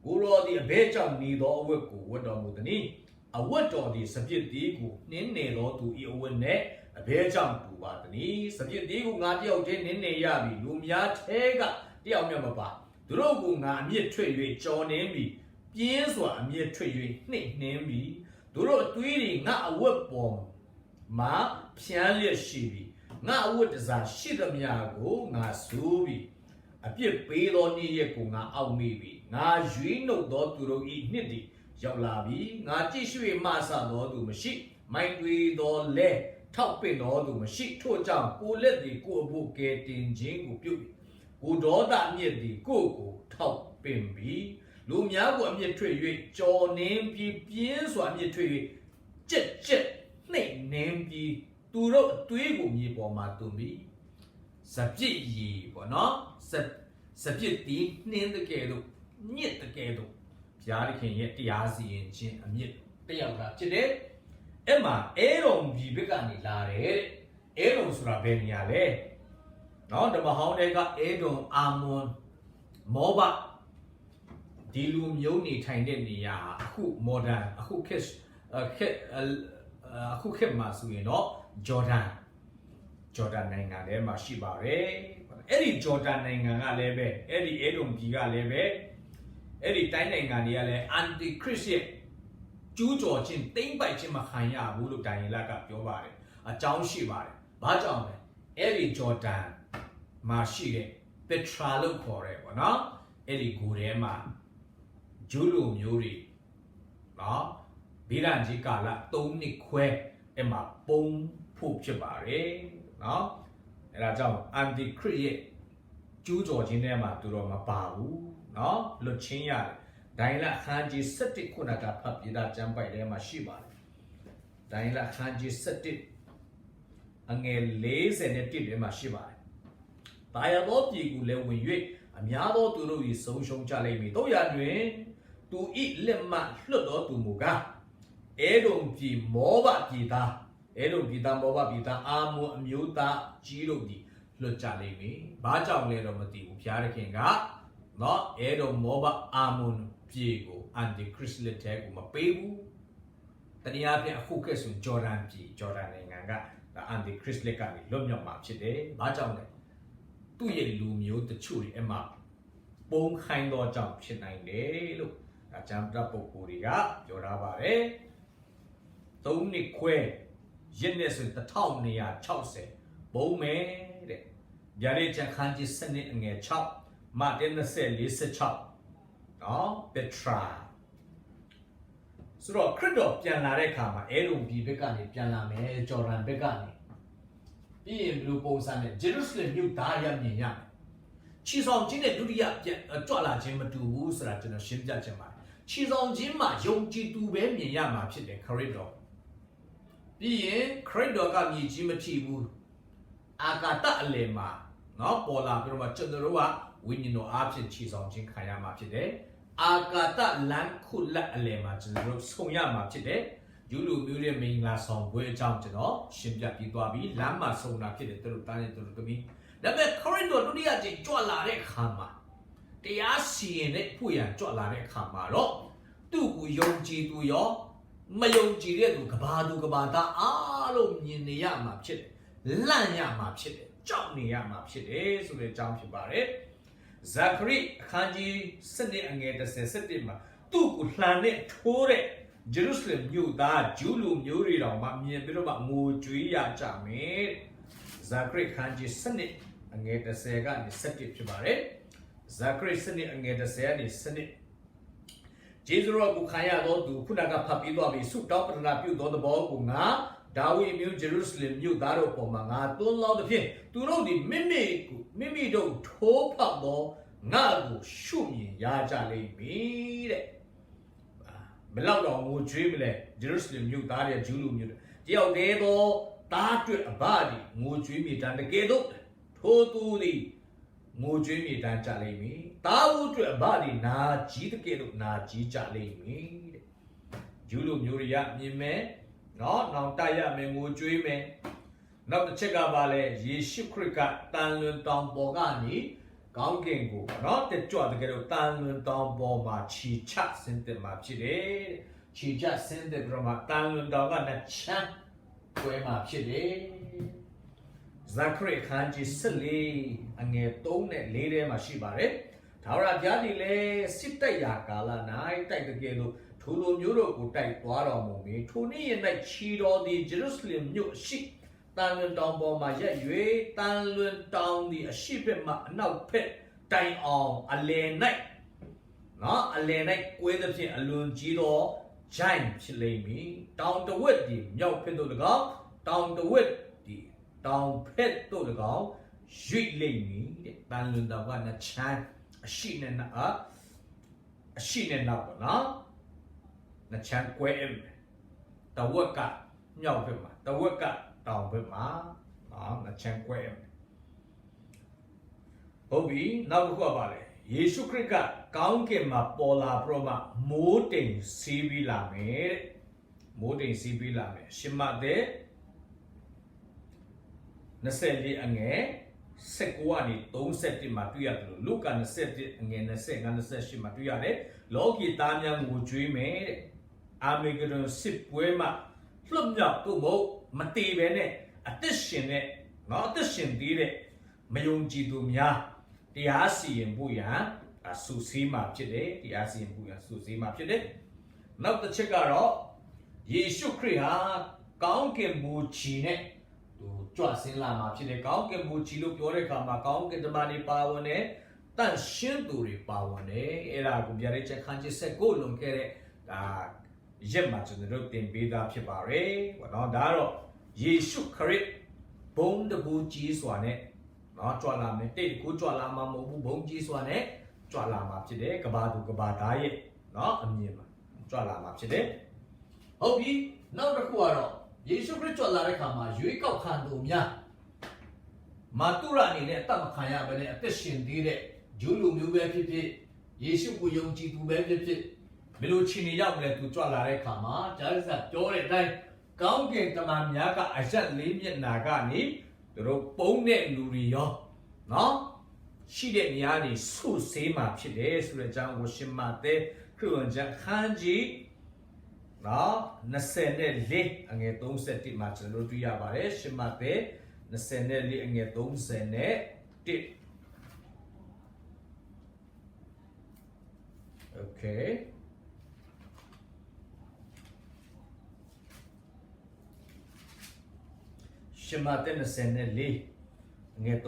ကိုရောသည်အဘဲကြောင့်နေသောအဝတ်ကိုဝတ်တော်မူသည်။အဝတ်တော်သည်စပြစ်သည်ကိုနှင်းနေသောသူ၏အဝတ်နှင့်အဘဲကြောင့်တူပါသည်။စပြစ်သည်ကိုငါတယောက်တည်းနှင်းနေရပြီလူများထဲကတယောက်မျှမပါသူတို့ကိုငါအမြင့်ထွက်၍ကြော်နှင်းပြီးပြင်းစွာအမြင့်ထွက်၍နှိမ့်နှင်းပြီးသူတို့အသွေးတွေငါအဝတ်ပေါ်မှာဖြန်းလျက်ရှိပြီငါအဝတ်တစားရှိသမျှကိုငါဆိုးပြီးအပြစ်ပေးသောနေ့ရက်ကိုငါအောက်မေ့ပြီငါရွေးနှုတ်သောသူတို့၏နှစ်သည်ရောက်လာပြီငါကြည့်ရှု၍မဆသောသူမရှိမိုက်တွေသောလဲထောက်ပင့်သောသူမရှိထို့ကြောင့်ကိုလက်သည်ကိုအဖို့ကဲတင်ခြင်းကိုပြုပြီကိုဒေါသအမျက်သည်ကိုထောက်ပင့်ပြီလူများကိုအမျက်ထွက်၍ကြော်နှင်းပြီးပြင်းစွာအမျက်ထွက်၍ကြက်နှိမ့်နှင်းပြီးသူတို့အသွေးကိုမြေပေါ်မှာသွန်ပြီးစပြစ်ရည်ပေါ့နော်စပြစ်တီးနှင်းတဲ့ကဲတော့ညစ်တဲ့ကဲတော့ဘုရားသခင်ရဲ့တရားစီရင်ခြင်းအမြင့်တယောက်ကဖြစ်တယ်အဲ့မှာအဲရုံဒီဘက်ကနေလာတယ်အဲရုံဆိုတာဘယ်နေရာလဲနော်ဓမ္မဟောင်းတွေကအဲရုံအာမွန်မောဘဒီလူမျိုးနေထိုင်တဲ့နေရာအခု modern အခုခေတ်မှာဆိုရင်တော့ဂျော်ဒန်နိုင်ငံထဲမှာရှိပါတယ်အဲ့ဒီဂျော်ဒန်နိုင်ငံကလည်းပဲအဲ့ဒီအဲဒုံပြည်ကလည်းပဲအဲ့ဒီတိုင်းနိုင်ငံတွေကလည်းအန်တီခရစ်ရဲ့ ကျူးကျော်ခြင်းတိမ့်ပိုက်ခြင်းမခံရဘူးလို့ဒိုင်ယေလကပြောပါတယ်အကြောင်းရှိပါတယ်ဘာကြောင့်လဲအဲ့ဒီဂျော်ဒန်မှာရှိတဲ့ပက်ထရာလို့ခေါ်တယ်ပေါ့နော်အဲ့ဒီဂူထဲမှာဂျူးလူမျိုးတွေနော်ဗိရန်ကြီးကာလ3နှစ်ခွဲအဲ့မှာပုံဖို့ဖြစ်ပါတယ်နော်အဲ့ဒါကြောင့်အန်တီခရစ်ရဲ့ကျူးကျော်ခြင်းထဲမှာသူတော့မပါဘူးနော်လွတ်ချင်းရတယ်ဒိုင်လာခန်းကြီး7ခုနကဖတ်ပြတာကျမ်းပိုက်ထဲမှာရှိပါတယ်ဒိုင်လာခန်းကြီး7အငယ်41ထဲမှာရှိပါတယ်တာယာသောပြည်ကိုလည်းဝင်၍အများသောသူတို့၏ဆုံးရှုံးကြလိမ့်မည်တို့ရတွင်သူ၏လက်မှလွတ်တော်သူမူကားအဲဒုံပြည်မောဘပြည်သားအဲဒုံပြည်သားမောဘပြည်သားအာမွန်အမျိုးသားကြီးတို့သည်လွတ်ကြလိမ့်မည်ဘာကြောင့်လဲတော့မသိဘူးဘုရားသခင်ကနော်အဲဒုံမောဘအာမွန်ပြည်ကိုအန်တီခရစ်လက်ထဲကိုမပေးဘူးတနည်းအားဖြင့်အခုကဲဆိုဂျော်ဒန်ပြည်ဂျော်ဒန်နိုင်ငံကအန်တီခရစ်လက်ကနေလွတ်မြောက်မှာဖြစ်တယ်ဘာကြောင့်လဲသူ့ရဲ့လူမျိုးတချို့တွေအမှပုံခိုင်းတော့ကြောင့်ဖြစ်နိုင်တယ်လို့အကြံပြပုဂ္ဂိုလ်တွေကပြောထားပါတယ်3နှစ်ခွဲရစ်နဲ့ဆို1260ဘုံမဲတဲ့ဗျာဒိတ်ချခန်းကြီး7နှစ်အငယ်6မတ်24:46နော်ပက်ထရာဆိုတော့ခရစ်တော်ပြန်လာတဲ့အခါမှာအဲဒုံပြည်ဘက်ကနေပြန်လာမယ်ဂျော်ဒန်ဘက်ကနေပြီးရင်လူပုံစံနဲ့ဂျေရုဆလင်မြို့သားရမြင်ရမယ်ခြေဆောင်ခြင်းနဲ့ဒုတိယပြန်ကြွလာခြင်းမတူဘူးဆိုတာကျွန်တော်ရှင်းပြချင်ပါတယ်ခြေဆောင်ခြင်းမှာယုံကြည်သူပဲမြင်ရမှာဖြစ်တယ်ခရစ်တော်ပြီးရင်ခရစ်တော်ကမြည်ကြီးမထိဘူးအာကာတအလယ်မှာနော်ပေါ်လာပြီးတော့ကျွန်တော်တို့ကဝိညာဉ်တော်အားဖြင့်ခြေဆောင်ခြင်းခံရမှာဖြစ်တယ်အာကာတလမ်းခုလက်အလယ်မှာကျွန်တော်တို့ဆုံရမှာဖြစ်တယ်ယူလူမျိုးရဲ့မင်္ဂလာဆောင်ပွဲအကြောင်းကျွန်တော်ရှင်းပြပြီးသွားပြီလမ်းမှာဆုံတာဖြစ်တယ်သူတို့တားနေသူတို့သမီးဒါပေမဲ့ခရစ်တော်ဒုတိယကြိမ်ကြွလာတဲ့အခါမှာတရားစီရင်တဲ့ဖို့ရန်ကြွလာတဲ့အခါမှာတော့သူ့ကိုယုံကြည်သူရောမယုံကြည်တဲ့သူကဘာသူကဘာသားအားလုံးမြင်နေရမှာဖြစ်တယ်လန့်ရမှာဖြစ်တယ်ကြောက်နေရမှာဖြစ်တယ်ဆိုတဲ့အကြောင်းဖြစ်ပါတယ်ဇာခရိအခန်းကြီး7အငယ်37မှာသူ့ကိုလှန်နဲ့ထိုးတဲ့ဂျေရုဆလင်မြို့သားဂျူးလူမျိုးတွေတော်မှမြင်ပြီးတော့မှငိုကြွေးရကြမယ်ဇာခရိအခန်းကြီး7အငယ်30ကနေ7ဖြစ်ပါတယ်ဇာခရိ7အငယ်30ကနေ7ဂျေဇရောကိုခံရသောသူခုနကဖတ်ပြီးသွားပြီဆုတောင်းပတနာပြုသောသဘောကိုငါဒါဝိမြို့ဂျေရုဆလင်မြို့သားတို့ပေါ်မှာငါသွန်းလောင်းသဖြင့်သူတို့သည်မိမိတို့ထိုးဖောက်သောငါကိုရှုမြင်ရကြလိမ့်မည်တဲ့ဘယ်လောက်တော့ငိုကြွေးမလဲဂျေရုဆလင်မြို့သားတွေဂျူးလူမျိုးတယောက်တည်းသောသားတွေ့အဘသည်ငိုကြွေးမိတန်တကယ်တော့ထိုသူသည်ငိုကြွေးမိတန်ကြလိမ့်မည်သားဦးတွေ့အဘသည်နာကြီးတကယ်တော့နာကြီးကြလိမ့်မည်တဲ့ဂျူးလူမျိုးတွေကမြင်မယ်နော်နောင်တရမယ်ငိုကြွေးမယ်နောက်တစ်ချက်ကပါလဲယေရှုခရစ်ကတန်လွန်တောင်ပေါ်ကနေကောင်းကင်ကိုနော်တက်ကြွတကယ်တော့တန်လွန်တောင်ပေါ်မှာခြေချဆင်းသက်မှာဖြစ်တယ်ခြေချဆင်းသက်ပြီးတော့မှတန်လွန်တောင်ကနှစ်ချမ်းကွဲမှာဖြစ်တယ်ဇာခရိခန်းကြီး14အငယ်3နဲ့4ထဲမှာရှိပါတယ်ဒါဝရဘုရားဒီလေစစ်တိုက်ရာကာလ၌တိုက်တကယ်လို့ထိုလိုမျိုးတို့ကိုတိုက်သွားတော်မူမည်ထိုနေ့ရက်၌ခြေတော်သည်ဂျေရုဆလင်မြို့ရှိတန်လွန်တောင်ပေါ်မှာရက်၍တန်လွန်တောင်သည်အရှိဘက်မှအနောက်ဘက်တိုင်အောင်အလယ်၌နော်အလယ်၌ကွဲသဖြင့်အလွန်ကြီးသောဂျိုင်းဖြစ်လိမ့်မည်တောင်တဝက်သည်မြောက်ဘက်သို့၎င်းတောင်တဝက်သည်တောင်ဘက်သို့၎င်းရွေ့လိမ့်မည်တဲ့တန်လွန်တောင်ကနှစ်ချမ်းအရှိနဲ့နောက်ပေါ့နော်နှစ်ချမ်းကွဲတဝက်ကမြောက်ဘက်မှာတဝက်ကတောင်ဘက်မှာနော်နှစ်ချမ်းကွဲဟုတ်ပြီနောက်တစ်ခုကပါလေယေရှုခရစ်ကကောင်းကင်မှာပေါ်လာပြီးတော့မှမိုးတိမ်စီးပြီးလာမယ်တဲ့မိုးတိမ်စီးပြီးလာမယ်ရှမသက်24အငယ်19ကနေ31မှာတွေ့ရတယ်လို့လုကာ21အငယ်25 28မှာတွေ့ရတယ်လောကီသားများငိုကြွေးမယ်တဲ့အာမေဂဒွန်စစ်ပွဲမှာလွတ်မြောက်သူ့မို့မတည်ပဲနဲ့အသက်ရှင်တဲ့နော်အသက်ရှင်သေးတဲ့မယုံကြည်သူများတရားစီရင်ဖို့ရန်ဆူဆေးမှာဖြစ်တယ်တရားစီရင်ဖို့ရန်ဆူဆေးမှာဖြစ်တယ်နောက်တစ်ချက်ကတော့ ယေရှုခရစ်ဟာကောင်းကင်ဘုံကြီးနဲ့သူကြွဆင်းလာမှာဖြစ်တယ်ကောင်းကင်ဘုံကြီးလို့ပြောတဲ့အခါမှာကောင်းကင်တမန်တွေပါဝင်တယ်တန့်ရှင်းသူတွေပါဝင်တယ်အဲ့ဒါကိုဗျာဒိတ်ချက်ခန်းကြီးဆက်ကိုလွန်ခဲ့တဲ့ဒါရက်မှာကျွန်တော်တို့သင်ပေးတာဖြစ်ပါတယ်ဘောနော်ဒါကတော့ယေရှုခရစ်ဘုံတဘူကြီးစွာနဲ့နော်ကြွလာမယ်တိတ်ကိုကြွလာမှာမဟုတ်ဘူးဘုံကြီးစွာနဲ့ကြွလာမှာဖြစ်တယ်ကဘာသူကဘာသားရဲ့နော်အမြင်မှာကြွလာမှာဖြစ်တယ်ဟုတ်ပြီနောက်တစ်ခုကတော့ယေရှုခရစ်ကြွလာတဲ့အခါမှာရွေးကောက်ခံသူများမာတုရအနေနဲ့အသက်မခံရဘဲနဲ့အသက်ရှင်သေးတဲ့ဂျူးလူမျိုးပဲဖြစ်ဖြစ်ယေရှုကိုယုံကြည်သူပဲဖြစ်ဖြစ်ဘယ်လိုခြေနေရောက်လဲသူကြွလာတဲ့အခါမှာဂျာဇတ်ပြောတဲ့အတိုင်းကောင်းကင်တမန်များကအရက်လေးမျက်နာကနေသူတို့ပုံတဲ့လူတွေရောနော်ရှိတဲ့နေရာနေဆုဆေးမှာဖြစ်တယ်ဆိုတဲ့အကြောင်းကိုရှင်မသက်ခရစ်ဝင်ကျမ်းခန်းကြီးနော်24အငယ်31မှာကျွန်တော်တို့တွေ့ရပါတယ်ရှင်မသက်24အငယ်31 Okayရှမသက်24ငယ်31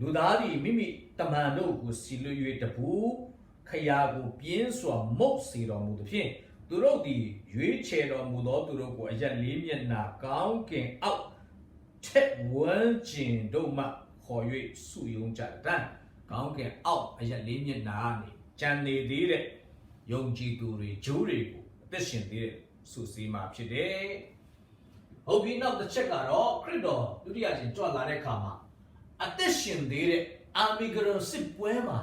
လူသားသည်မိမိတမန်တို့ကိုစီလွ၍တပူခရာကိုပြင်းစွာမုတ်စေတော်မူသဖြင့်သူတို့သည်ရွေးချယ်တော်မူသောသူတို့ကိုအရက်လေးမျက်နှာကောင်းကင်အောက်ထက်ဝန်းကျင်တို့မှခေါ်၍စုယုံကြတတ်ကောင်းကင်အောက်အရက်လေးမျက်နှာနေကြံနေသေးတဲ့ယုံကြည်သူတွေဂျိုးတွေကိုအသက်ရှင်သေးတဲ့စုစည်းမှာဖြစ်တယ်။ဟုတ်ပြီနောက်တစ်ချက်ကတော့ခရစ်တော်ဒုတိယကျင့်ကြွလာတဲ့အခါမှာအသက်ရှင်သေးတဲ့အာမီဂရွန်စစ်ပွဲမှာ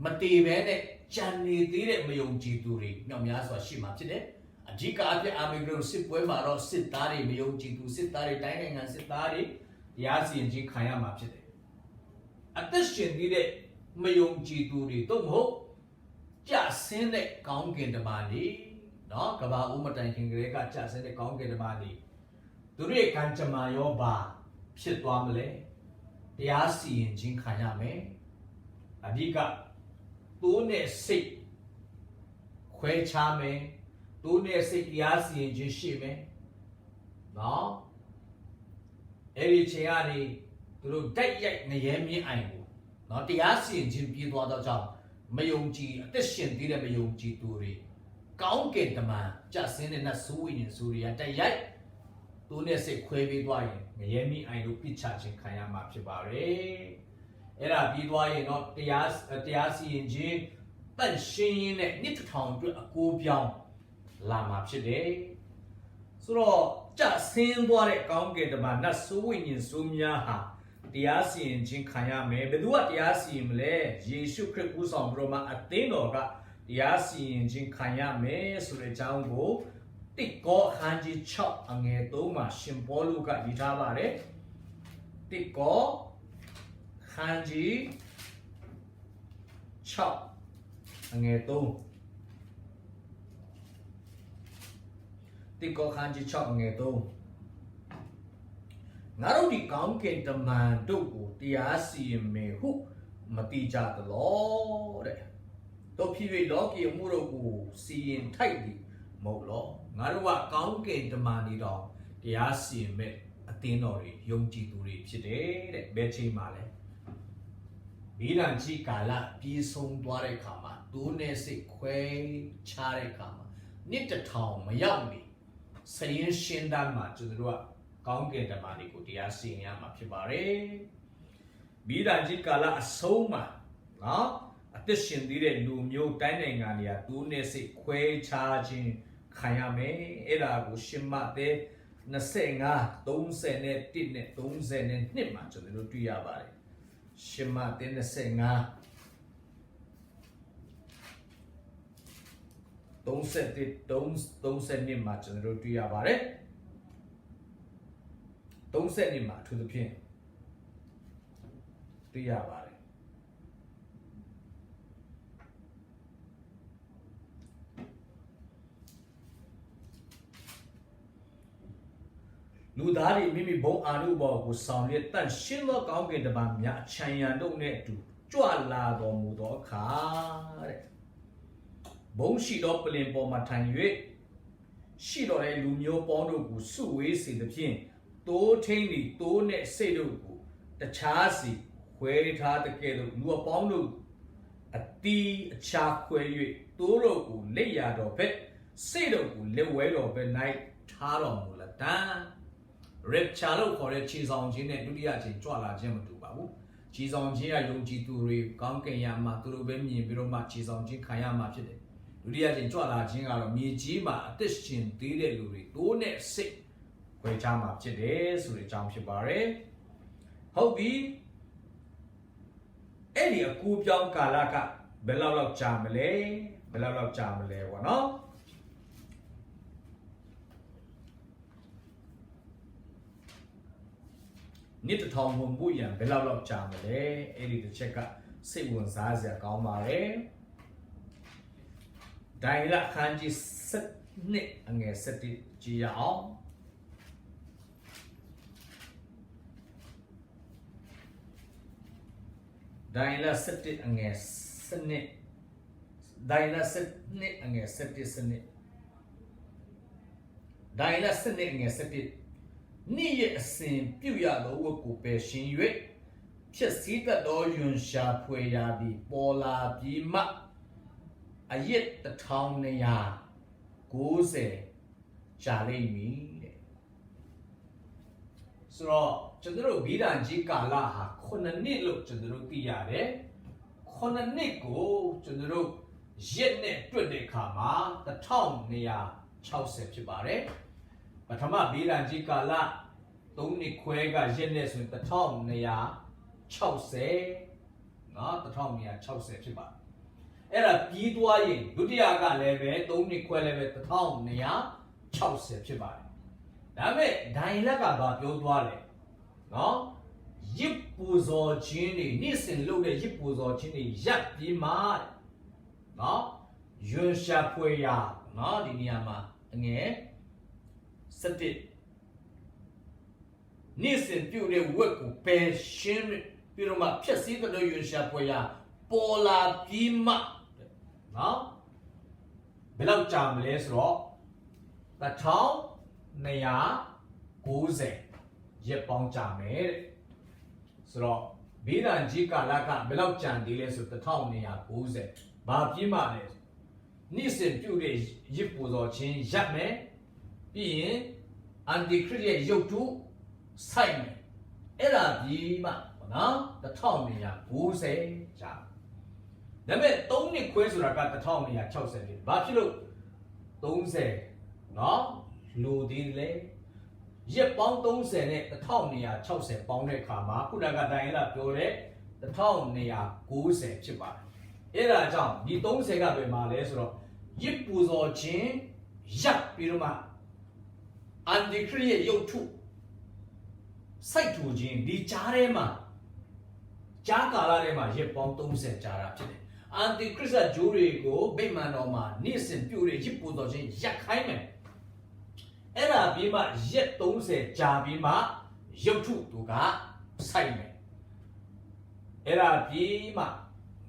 မတည်ဘဲနဲ့ကြံနေသေးတဲ့မယုံကြည်သူတွေမြောက်များစွာရှိမှာဖြစ်တယ်။အဓိကအဖြစ်အာမီဂရွန်စစ်ပွဲမှာတော့စစ်သားတွေမယုံကြည်သူစစ်သားတွေတိုင်းနိုင်ငံစစ်သားတွေတရားစီရင်ခြင်းခံရမှာဖြစ်တယ်။အသက်ရှင်သေးတဲ့မယုံကြည်သူတွေတော့မဟုတ်ကြဆင်းတဲ့ကောင်းကင်တမန်တွေနော်ကဘာဦးမတိုင်ခင်ကလေးကကြဆင်းတဲ့ကောင်းကင်တမန်တွေသူတို့ရဲ့ကံကြမ္မာရောပါဖြစ်သွားမလဲတရားစီရင်ခြင်းခံရမယ်အဓိကသူနဲ့စိတ်ခွဲခြားမယ်သူနဲ့စိတ်တရားစီရင်ခြင်းရှိမယ်နော်အဲ့ဒီချိန်ကနေသူတို့တိုက်ရိုက်ငရဲမြင့်အိုင်ကိုနော်တရားစီရင်ခြင်းပြီးသွားတော့ကြောင့်မယုံကြည်အသက်ရှင်သေးတဲ့မယုံကြည်သူတွေကောင်းကင်တမန်ကြဆင်းတဲ့နတ်ဆိုးဝိညာဉ်ဆိုတွေကတိုက်ရိုက်သူနဲ့စိတ်ခွဲပြီးသွားရင်ငရဲမြင့်အိုင်ကိုပြစ်ချခြင်းခံရမှာဖြစ်ပါတယ်အဲ့ဒါပြီးသွားရင်တော့တရားစီရင်ခြင်းတန့်ရှင်းရင်နဲ့နှစ်ထောင်အတွက်အကိုးပြောင်းလာမှာဖြစ်တယ်ဆိုတော့ကြဆင်းသွားတဲ့ကောင်းကင်တမန်နတ်ဆိုးဝိညာဉ်ဆိုးများဟာတရားစီရင်ခြင်းခံရမယ်ဘယ်သူကတရားစီရင်မလဲယေရှုခရစ်ဦးဆောင်ပြီးတော့မှအသင်းတော်ကတရားစီရင်ခြင်းခံရမယ်ဆိုတဲ့အကြောင်းကိုတိကောအခန်းကြီး6အငယ်3မှာရှင်ပေါလုကရေးထားပါတယ်တိကောအခန်းကြီး6အငယ်3တိကောအခန်းကြီး6အငယ်3ငါတို့ဒီကောင်းကင်တမန်တို့ကိုတရားစီရင်မယ်ဟုမတိကြသလောတဲ့တို့ဖြစ်၍လောကီအမှုတို့ကိုစီရင်ထိုက်သည်မဟုတ်လောငါတို့ကကောင်းကင်တမန်တွေတော်တရားစီရင်မဲ့အသင်းတော်တွေယုံကြည်သူတွေဖြစ်တယ်တဲ့ဘယ်ချိန်မှလဲမိလန်ကြီးကာလပြီးဆုံးသွားတဲ့အခါမှာဒိုးနဲ့စိတ်ခွဲခြားတဲ့အခါမှာနှစ်တစ်ထောင်မရောက်မီစရင်ရှင်းတမ်းမှာကျွန်တော်တို့ကကောင်းကင်တမန်တွေကိုတရားစီရင်ရမှာဖြစ်ပါတယ်မိလန်ကြီးကာလအဆုံးမှာနော်အသက်ရှင်သေးတဲ့လူမျိုးတိုင်းနိုင်ငံတွေကဒိုးနဲ့စိတ်ခွဲခြားခြင်းခံရမယ်အဲ့ဒါကိုရှင်မသက်25 31နဲ့32မှာကျွန်တော်တို့တွေ့ရပါတယ်ရှင်မသက်25 32မှာကျွန်တော်တို့တွေ့ရပါတယ်32မှာအထူးသဖြင့်တွေ့ရပါတယ်လူသားတွေမိမိဘုံအာနုဘောကိုဆောင်ရွက်တန့်ရှင်းသောကောင်းကင်တမန်များအချမ်းရံတို့နဲ့အတူကြွလာတော်မူသောအခါတဲ့ ဘုံရှိသောပလင်ပေါ်မှထိုင်၍ရှိတော်တဲ့လူမျိုးပေါင်းတို့ကိုစုဝေးစေသဖြင့်တိုးထင်းသည်တိုးနှင့်စိတ်တို့ကိုတခြားစီခွဲထားတဲ့ကဲ့သို့လူအပေါင်းတို့အတီးအခြားခွဲ၍တိုးတို့ကိုလက်ရတော်ဘက်စိတ်တို့ကိုလက်ဝဲတော်ဘက်၌ထားတော်မူလတံrapture လို့ခေါ်တဲ့ခြေဆောင်ခြင်းနဲ့ဒုတိယအချိန်ကြွလာခြင်းမတူပါဘူးခြေဆောင်ခြင်းကယုံကြည်သူတွေကောင်းကင်ရမှာသူတို့ပဲမြင်ပြီးတော့မှခြေဆောင်ခြင်းခံရမှာဖြစ်တယ်ဒုတိယအချိန်ကြွလာခြင်းကတော့မြေကြီးမှာအသက်ရှင်သေးတဲ့လူတွေတိုးနဲ့စိတ်ခွဲခြားမှာဖြစ်တယ်ဆိုတဲ့အကြောင်းဖြစ်ပါတယ်ဟုတ်ပြီအဲ့ဒီအကူပြောင်းကာလကဘယ်လောက်ကြာမလဲပေါ့နော်နှစ်တစ်ထောင်ဝင်ဖို့ရန်ဘယ်လောက်ကြာမလဲအဲ့ဒီတစ်ချက်ကစိတ်ဝင်စားစရာကောင်းပါတယ်ဒိုင်လာခန်းကြီး7အငယ်7ကြည့်ရအောင်ဒိုင်လာ7အငယ်7ဒိုင်လာ7အငယ်7ဒိုင်လာ7အငယ်7နေ့ရဲ့အစဉ်ပြုရသောဝတ်ကိုပယ်ရှင်း၍ဖြစ်စည်းတတ်သောယွန်ရှာဖွေရာသည်ပေါ်လာပြီးမှအယက်1290ကြာလိမ့်မည်တဲ့ဆိုတော့ကျွန်တော်တို့ဗီဒန်ကြီးကာလဟာ9နှစ်လို့ကျွန်တော်တို့သိရတယ်9နှစ်ကိုကျွန်တော်တို့ရက်နဲ့တွက်တဲ့အခါမှာ1260ဖြစ်ပါတယ်ပထမဗီဒန်ကြီးကာလ3နှစ်ခွဲကရက်နဲ့ဆိုရင်1260နော်1260ဖြစ်ပါတယ်အဲ့ဒါပြီးသွားရင်ဒုတိယကလည်းပဲ3နှစ်ခွဲလည်းပဲ1260ဖြစ်ပါတယ်ဒါပေမဲ့ဒိုင်လက်ကပြောသွားတယ်နော်ရစ်ပူဇော်ခြင်းတွေနေ့စဉ်လုပ်တဲ့ရစ်ပူဇော်ခြင်းတွေရပ်ပြီးမှနော်ရွှေရှာဖွေရနော်ဒီနေရာမှာအငယ်7နေ့စဉ်ပြုတဲ့ဝတ်ကိုပယ်ရှင်းပြီးတော့မှဖြည့်ဆည်းတဲ့ရွှေရှာဖွေရပေါ်လာပြီးမှနော်ဘယ်လောက်ကြာမလဲဆိုတော့1290ရက်ပေါင်းကြာမယ်တဲ့ဆိုတော့ဗေဒန်ကြီးကာလကဘယ်လောက်ကြာသေးလဲဆို1290ဘာပြင်းပါလဲနေ့စဉ်ပြုတဲ့ရစ်ပူဇော်ခြင်းရပ်မယ်ပြီးရင်အန်တီခရစ်ရဲ့ရုပ်တုစိုက်မယ်အဲ့ဒါပြီးမှနော်1290ကြာဒါပေမဲ့3နှစ်ခွဲဆိုတာက1260ဖြစ်ဘာဖြစ်လို့30နော်လိုသေးလဲရက်ပေါင်း30နဲ့1260ပေါင်းတဲ့အခါမှာခုနကတိုင်းလာပြောတဲ့1290ဖြစ်ပါတယ်အဲ့ဒါကြောင့်ဒီ30ကပဲမှာလဲဆိုတော့ရစ်ပူဇော်ခြင်းရပ်ပြီးတော့မှအန်တီခရစ်ရဲ့ရုပ်ထုစိုက်ထူခြင်းဒီကြားထဲမှာကြားကာလထဲမှာရက်ပေါင်း30ကြာတာဖြစ်တယ်အန်တီခရစ်ဂျိုးတွေကိုဗိမာန်တော်မှာနေ့စဉ်ပြုတဲ့ရစ်ပူဇော်ခြင်းရပ်ခိုင်းမယ်အဲ့ဒါပြီးမှရက်30ကြာပြီးမှရုပ်ထုသူကစိုက်မယ်အဲ့ဒါပြီးမှ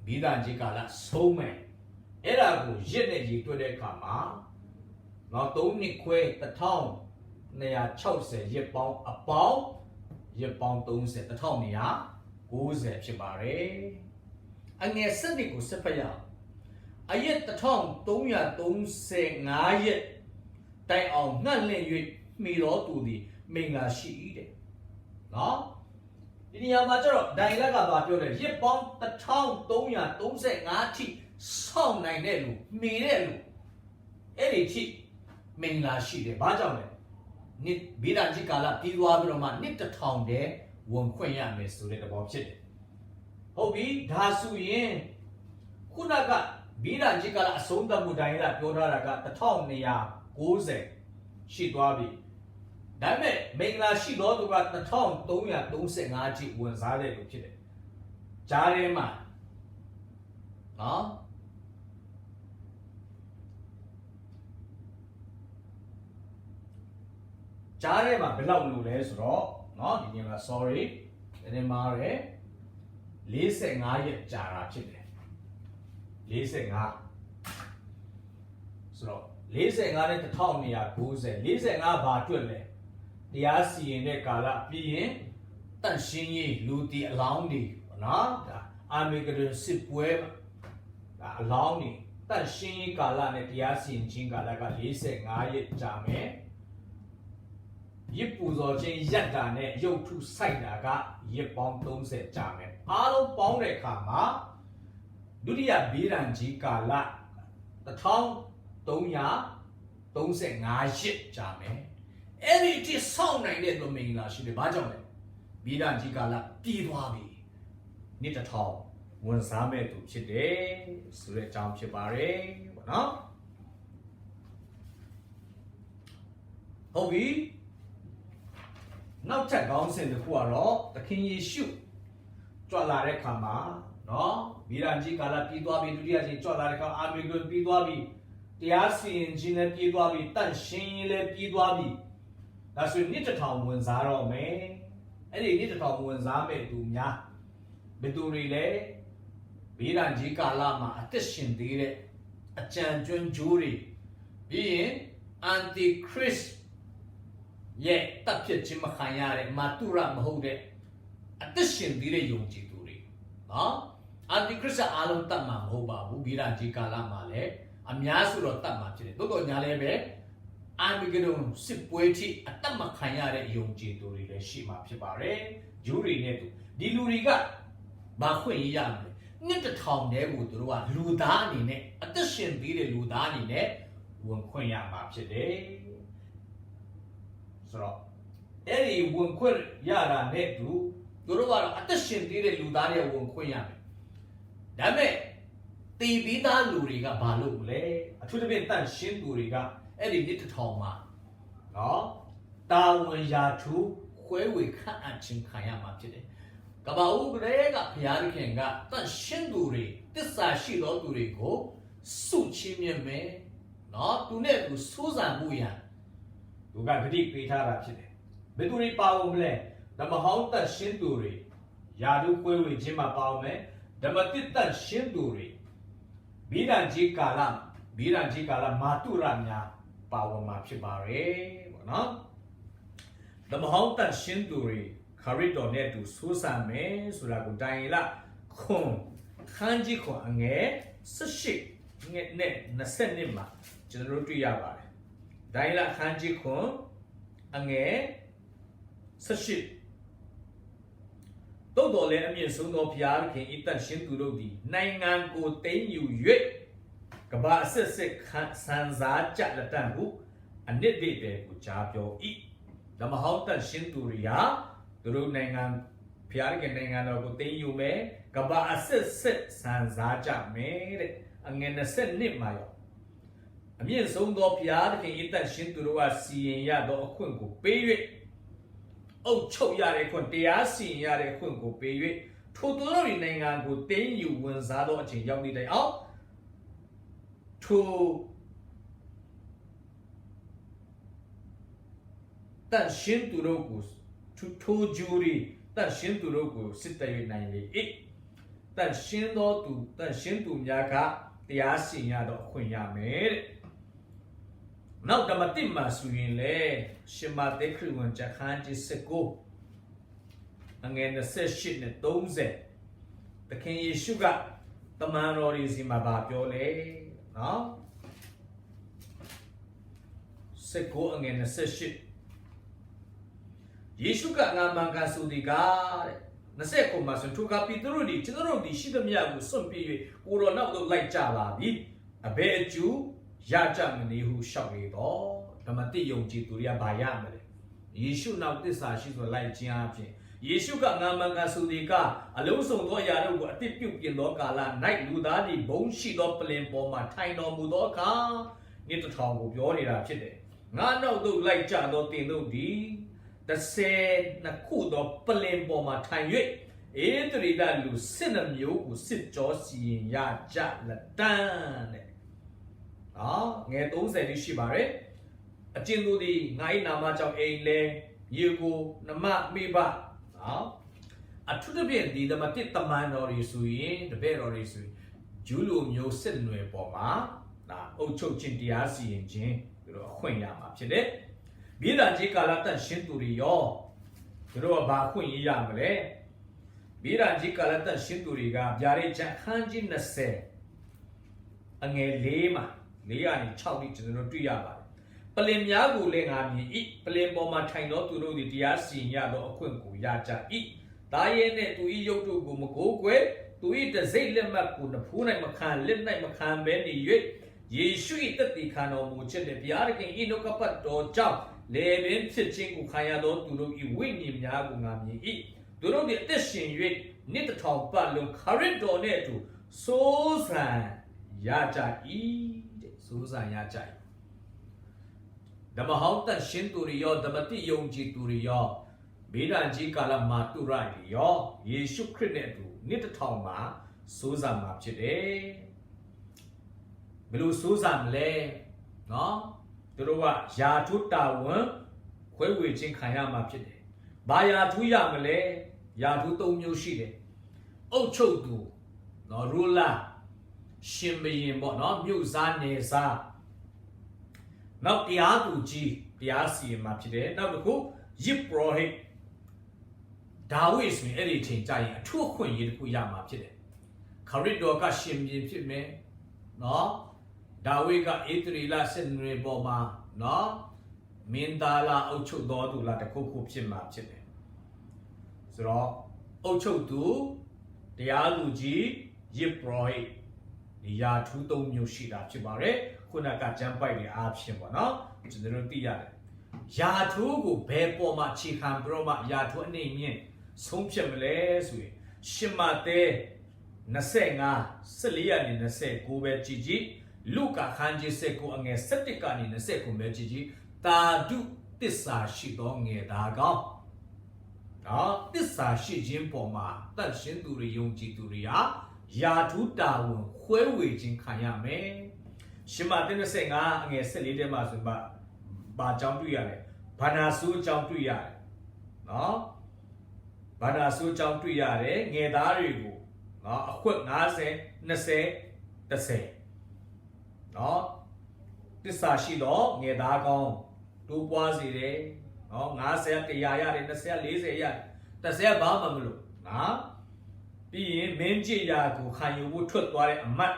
ဗီဒန်ကြီးကာလဆုံးမယ်အဲ့ဒါကိုရက်နဲ့ရေတွက်တဲ့အခါမှာတော့3နှစ်ခွဲ1260ရက်ပေါင်းအပေါင်းရက်ပေါင်း30 1290ဖြစ်ပါတယ်အငယ်7ကိုဆက်ဖတ်ရအောင်အရက်1335ရက်တိုင်အောင်ငှက်လင့်၍မိတော်သူသည်မင်္ဂလာရှိ၏တဲ့နော်ဒီနေရာမှာကျတော့ဒိုင်လက်ကပြောတယ်ရက်ပေါင်း1335ထိစောင့်နိုင်တဲ့လူမိတဲ့လူအဲ့ဒီထိမင်္ဂလာရှိတယ်ဘာကြောင့်လဲနှစ်ဗေဒန်ကြီးကာလပြီးသွားပြီးတော့မှနှစ်1000တည်းဝင်ခွင့်ရမယ်ဆိုတဲ့သဘောဖြစ်တယ်ဟုတ်ပြီဒါဆိုရင်ခုနကဗေဒန်ကြီးကာလအဆုံးသတ်မှုဒိုင်လပြောထားတာက1290ရှိသွားပြီဒါပေမဲ့မင်္ဂလာရှိတော်သူက1335ထိဝင်စားတဲ့လူဖြစ်တယ်ကြားထဲမှာနော်ကြားထဲမှာဘယ်လောက်လို့လဲဆိုတော့နော်ဒီနေ့မှာ sorry ဒီနေ့မှာရယ်45ရက်ကြာတာဖြစ်တယ်45 ဆိုတော့45နဲ့1290 45ဘာအတွက်လဲတရားစီရင်တဲ့ကာလပြီးရင်တန့်ရှင်းရေးလူတီအလောင်းတွေနော်ဒါအာမေဂဒန်စစ်ပွဲဒါအလောင်းတွေတန့်ရှင်းရေးကာလနဲ့တရားစီရင်ခြင်းကာလက45ရက်ကြာမယ်ရစ်ပူဇော်ခြင်းရက်တာနဲ့ရုပ်ထုစိုက်တာကရက်ပေါင်း30ကြာမယ်အားလုံးပေါင်းတဲ့အခါမှာဒုတိယဗေဒံကြီးကာလ1335ရက်ကြာမယ်အဲ့ဒီတိဆောင်းနိုင်တဲ့လူမင်္ဂလာရှိတယ်ဘာကြောင့်လဲဗေဒံကြီးကာလပြည်သွားပြီနှစ်တစ်ထောင်ဝန်စားမဲ့သူဖြစ်တယ်ဆိုတဲ့အကြောင်းဖြစ်ပါတယ်ပေါ့နော်ဟုတ်ပြီနောက်ထပ်ကောင်းစဉ်တစ်ခုကတော့သခင်ယေရှုကြွလာတဲ့ခါမှာနော်ဗေဒံကြီးကာလပြည်သွားပြီဒုတိယကြီးကြွလာတဲ့ခါအာမေဂဒန်ပြည်သွားပြီတရားစီရင်ခြင်းလည်းပြည်သွားပြီတန့်ရှင်းရေးလည်းပြည်သွားပြီဒါဆိုရင်နှစ်တစ်ထောင်ဝင်စားတော့မယ်အဲ့ဒီနှစ်တစ်ထောင်ဝင်စားမဲ့သူများဘယ်သူတွေလဲဗေဒံကြီးကာလမှာအသက်ရှင်သေးတဲ့အကြံကျွန်းဂျိုးတွေပြီးရင် antichrist ရဲ့တပ်ဖြစ်ခြင်းမခံရတဲ့မာတုရမဟုတ်တဲ့အသက်ရှင်သေးတဲ့ယုံကြည်သူတွေနော် antichrist အားလုံးတတ်မှာမဟုတ်ပါဘူးဗေဒံကြီးကာလမှာလည်းအများစုတော့တတ်မှာဖြစ်တယ်တိုးတော့ညာလည်းပဲအာမေဂဒန်စစ်ပွဲထိအတတ်မခံရတဲ့ယုံကြည်သူတွေလည်းရှိမှာဖြစ်ပါတယ်ဂျိုးတွေနဲ့တူဒီလူတွေကဘာခွင့်ရမလဲနှစ်တစ်ထောင်တည်းကိုသူတို့ကလူသားအနေနဲ့အသက်ရှင်သေးတဲ့လူသားအနေနဲ့ဝင်ခွင့်ရမှာဖြစ်တယ်ဆိုတော့အဲ့ဒီဝင်ခွင့်ရတာနဲ့သူတို့ကတော့အသက်ရှင်သေးတဲ့လူသားတွေဝင်ခွင့်ရမယ်ဒါပေမဲ့တီးပြီးသားလူတွေကဘာလုပ်မလဲအထူးသဖြင့်တန့်ရှင်းသူတွေကအဲ့ဒီနှစ်တစ်ထောင်မှာနော်တာဝန်ရာထူးခွဲဝေခန့်အပ်ခြင်းခံရမှာဖြစ်တယ်ကဘာဦးကလေးကဘုရားခင်ကတန့်ရှင်းသူတွေတစ္ဆာရှိသောသူတွေကိုစုချင်းမြတ်မယ်နော်သူနဲ့သူစိုးစံမှုရန်သူကဂတိပေးထားတာဖြစ်တယ်ဘယ်သူတွေပါဝင်မလဲဓမ္မဟောင်းတန့်ရှင်းသူတွေယာတုခွဲဝေခြင်းမှာပါဝင်မယ်ဓမ္မတစ်တန့်ရှင်းသူတွေဗေဒံကြီးကာလမာတုရများပါဝင်မှာဖြစ်ပါတယ်ပေါ့နော်ဓမ္မဟောင်းတန့်ရှင်းသူတွေခရစ်တော်နဲ့တူဆိုးဆန်မယ်ဆိုတာကိုတိုင်လာခွန်ခန်းကြီးခွန်အငယ်18ငယ်နဲ့20မှာကျွန်တော်တို့တွေ့ရပါတယ်တိုင်လာခန်းကြီးခွန်အငယ်18တို့တော်လည်းအမြင့်ဆုံးသောဘုရားခင်ဤတန်ရှင်းသူတို့သည်နိုင်ငံကိုသိမ်းယူ၍ကဘာအစစ်စစ်ဆန်စားကြလက်တန်ဟုအနစ်တွေကိုကြားပြော၏ဓမ္မဟောင်းတန်ရှင်းသူတွေဟာသူတို့နိုင်ငံဘုရားခင်နိုင်ငံတော်ကိုသိမ်းယူမယ်ကဘာအစစ်စစ်ဆန်စားကြမယ်တဲ့အငယ်20မှာရောအမြင့်ဆုံးသောဘုရားခင်ဤတန်ရှင်းသူတို့ကစီရင်ရသောအခွင့်ကိုပေး၍အုပ်ချုပ်ရတဲ့ခွင့်တရားစီရင်ရတဲ့ခွင့်ကိုပေး၍ထိုသူတို့၏နိုင်ငံကိုတင်းယူဝင်စားသောအချိန်ရောက်နေတိုင်အောင်ထိုတန်ရှင်းသူတို့ကိုထိုဂျူရီတန်ရှင်းသူတို့ကိုစစ်တရနိုင်လေ၏တန်ရှင်းသူများကတရားစီရင်ရသောအခွင့်ရမယ်တဲ့နောက်ဓမ္မတိမှာဆိုရင်လေရှမသက်ခရစ်ဝင်ကျမ်းခန်းကြီး19အငယ်28နဲ့30သခင်ယေရှုကတမန်တော်တွေစီမှာဗာပြောလေနော်19အငယ်28ယေရှုကငါမှန်ကန်ဆိုသည်ကားတဲ့29မှာဆိုသူကပေတရုဒီကျွန်တော်တို့ရှိသမျှကိုစွန့်ပြေး၍ကိုတော်နောက်သို့လိုက်ကြပါပြီအဘယ်အကျူရကြမနေဟုရှောက်လေတော့ဓမ္မတိယုံကြည်သူတွေကဘာရမလဲယေရှုနောက်သစ္စာရှိဆိုလိုက်ခြင်းအပြင်ယေရှုကငါမှန်ကန်ဆိုသည်ကအလုံးစုံသောအရာတို့ကိုအတိပြုတ်ပြင်သောကာလ၌လူသားသည်ဘုံရှိသောပလင်ပေါ်မှာထိုင်တော်မူသောအခါနှစ်တစ်ထောင်ကိုပြောနေတာဖြစ်တယ်ငါနောက်သို့လိုက်ကြသောတင်တို့သည်12ခုသောပလင်ပေါ်မှာထိုင်၍ဧတရိဒလူ12မျိုးကိုစစ်ကြောစီရင်ရကြလက်တန်းတဲ့ငယ်30လေးရှိပါတယ်အကျဉ်သူသည်ငါ၏နာမကြောင့်အိမ်လဲမြေကိုနမမိဘအထူးသဖြင့်ဒီဓမ္မတိတမန်တော်တွေဆိုရင်တပည့်တော်တွေဆိုရင်ဂျူးလူမျိုးစစ်နွယ်ပေါ်မှာ那欧洲经地下是眼睛，比如混呀嘛，是的。别人这个啦，但深度的哟，比如把混一样的嘞。别人这个啦，但深度的个，别人讲看见那些，啊，眼泪嘛，泪啊，你超的只能对呀吧。不连牙骨连牙米一，不连宝马看到土路的地下是呀都混骨呀加一，大爷呢，都一有都古么古鬼。对的，谁来嘛？古那铺那么看，人那么看，别你约，也许一得地看到目前的别个人一诺个不多找，那边吃进古看呀都都一为你们家古阿米一，都弄的得幸运，你的头发龙卡人多呢都，苏珊呀在一的，苏珊呀在，那么好，但新都里要，那么地用基都里要。别人只讲了马杜来的哟，耶稣基督呢都，你的头嘛，苏珊嘛去的，比如苏珊嘞，喏，就是话亚洲大文，会为真看样嘛去的，把亚洲样么嘞，亚洲都有些的，欧洲都，喏如啦，新没人么，喏没有啥呢啥，喏第二都记，第二是嘛去的，那不过一波嘿。大卫是一里天在呀，出混也不一样嘛，ဖြစ်တယ်။ခရစ်တော်ကရှင်ပြန်ဖြစ်မယ်။နော်။ဒါဝိဒ်ကဣသရေလစစ်နွယ်ပေါ်မှာနော်မင်းသားလားအုပ်ချုပ်တော်သူလားတခုခုဖြစ်မှာဖြစ်တယ်။ဆိုတော့အုပ်ချုပ်သူတရားသူကြီးယစ်ပရောဟိတ်ဒီယာထူးသုံးမျိုးရှိတာဖြစ်ပါတယ်။ခုနကကျမ်းပိုက်ရဲ့အားဖြင့်ပေါ့နော်။ကျွန်တော်တို့သိရတယ်။ယာထူးကိုဘယ်ပေါ်မှာခြေခံပြီးတော့မှယာထူးအနေမြင့်ဆုံးဖြတ်မလဲဆိုရင်ရှင်မသေး25 14ကနေ29ပဲကြည်ကြည်လူကာခန်းကြီး19အငယ်17ကနေ29ပဲကြည်ကြည်တာဒုတစ္ဆာရှိသောငယ်သားကောင်းနော်တစ္ဆာရှိခြင်းပေါ်မှာတတ်ရှင်သူတွေယုံကြည်သူတွေဟာယာထုတာဝန်ခွဲဝေခြင်းခံရမယ်ရှင်မသေး25အငယ်14ထဲမှာဆိုမှဘာကြောင့်တွေ့ရလဲဘာနာဆိုးကြောင့်တွေ့ရတယ်နော်ဘာသာဆိုးကြောင့်တွေ့ရတယ်ငယ်သားတွေကိုနော်အခွက်50 20 30နော်တစ္ဆာရှိတော့ငယ်သားကောင်းတိုးပွားစေတယ်နော်50 100ရတယ်20 40ရတယ်30ဘာမှမလို့နော်ပြီးရင်မင်းကြည်ရာကိုခံယူဖို့ထွက်သွားတဲ့အမတ်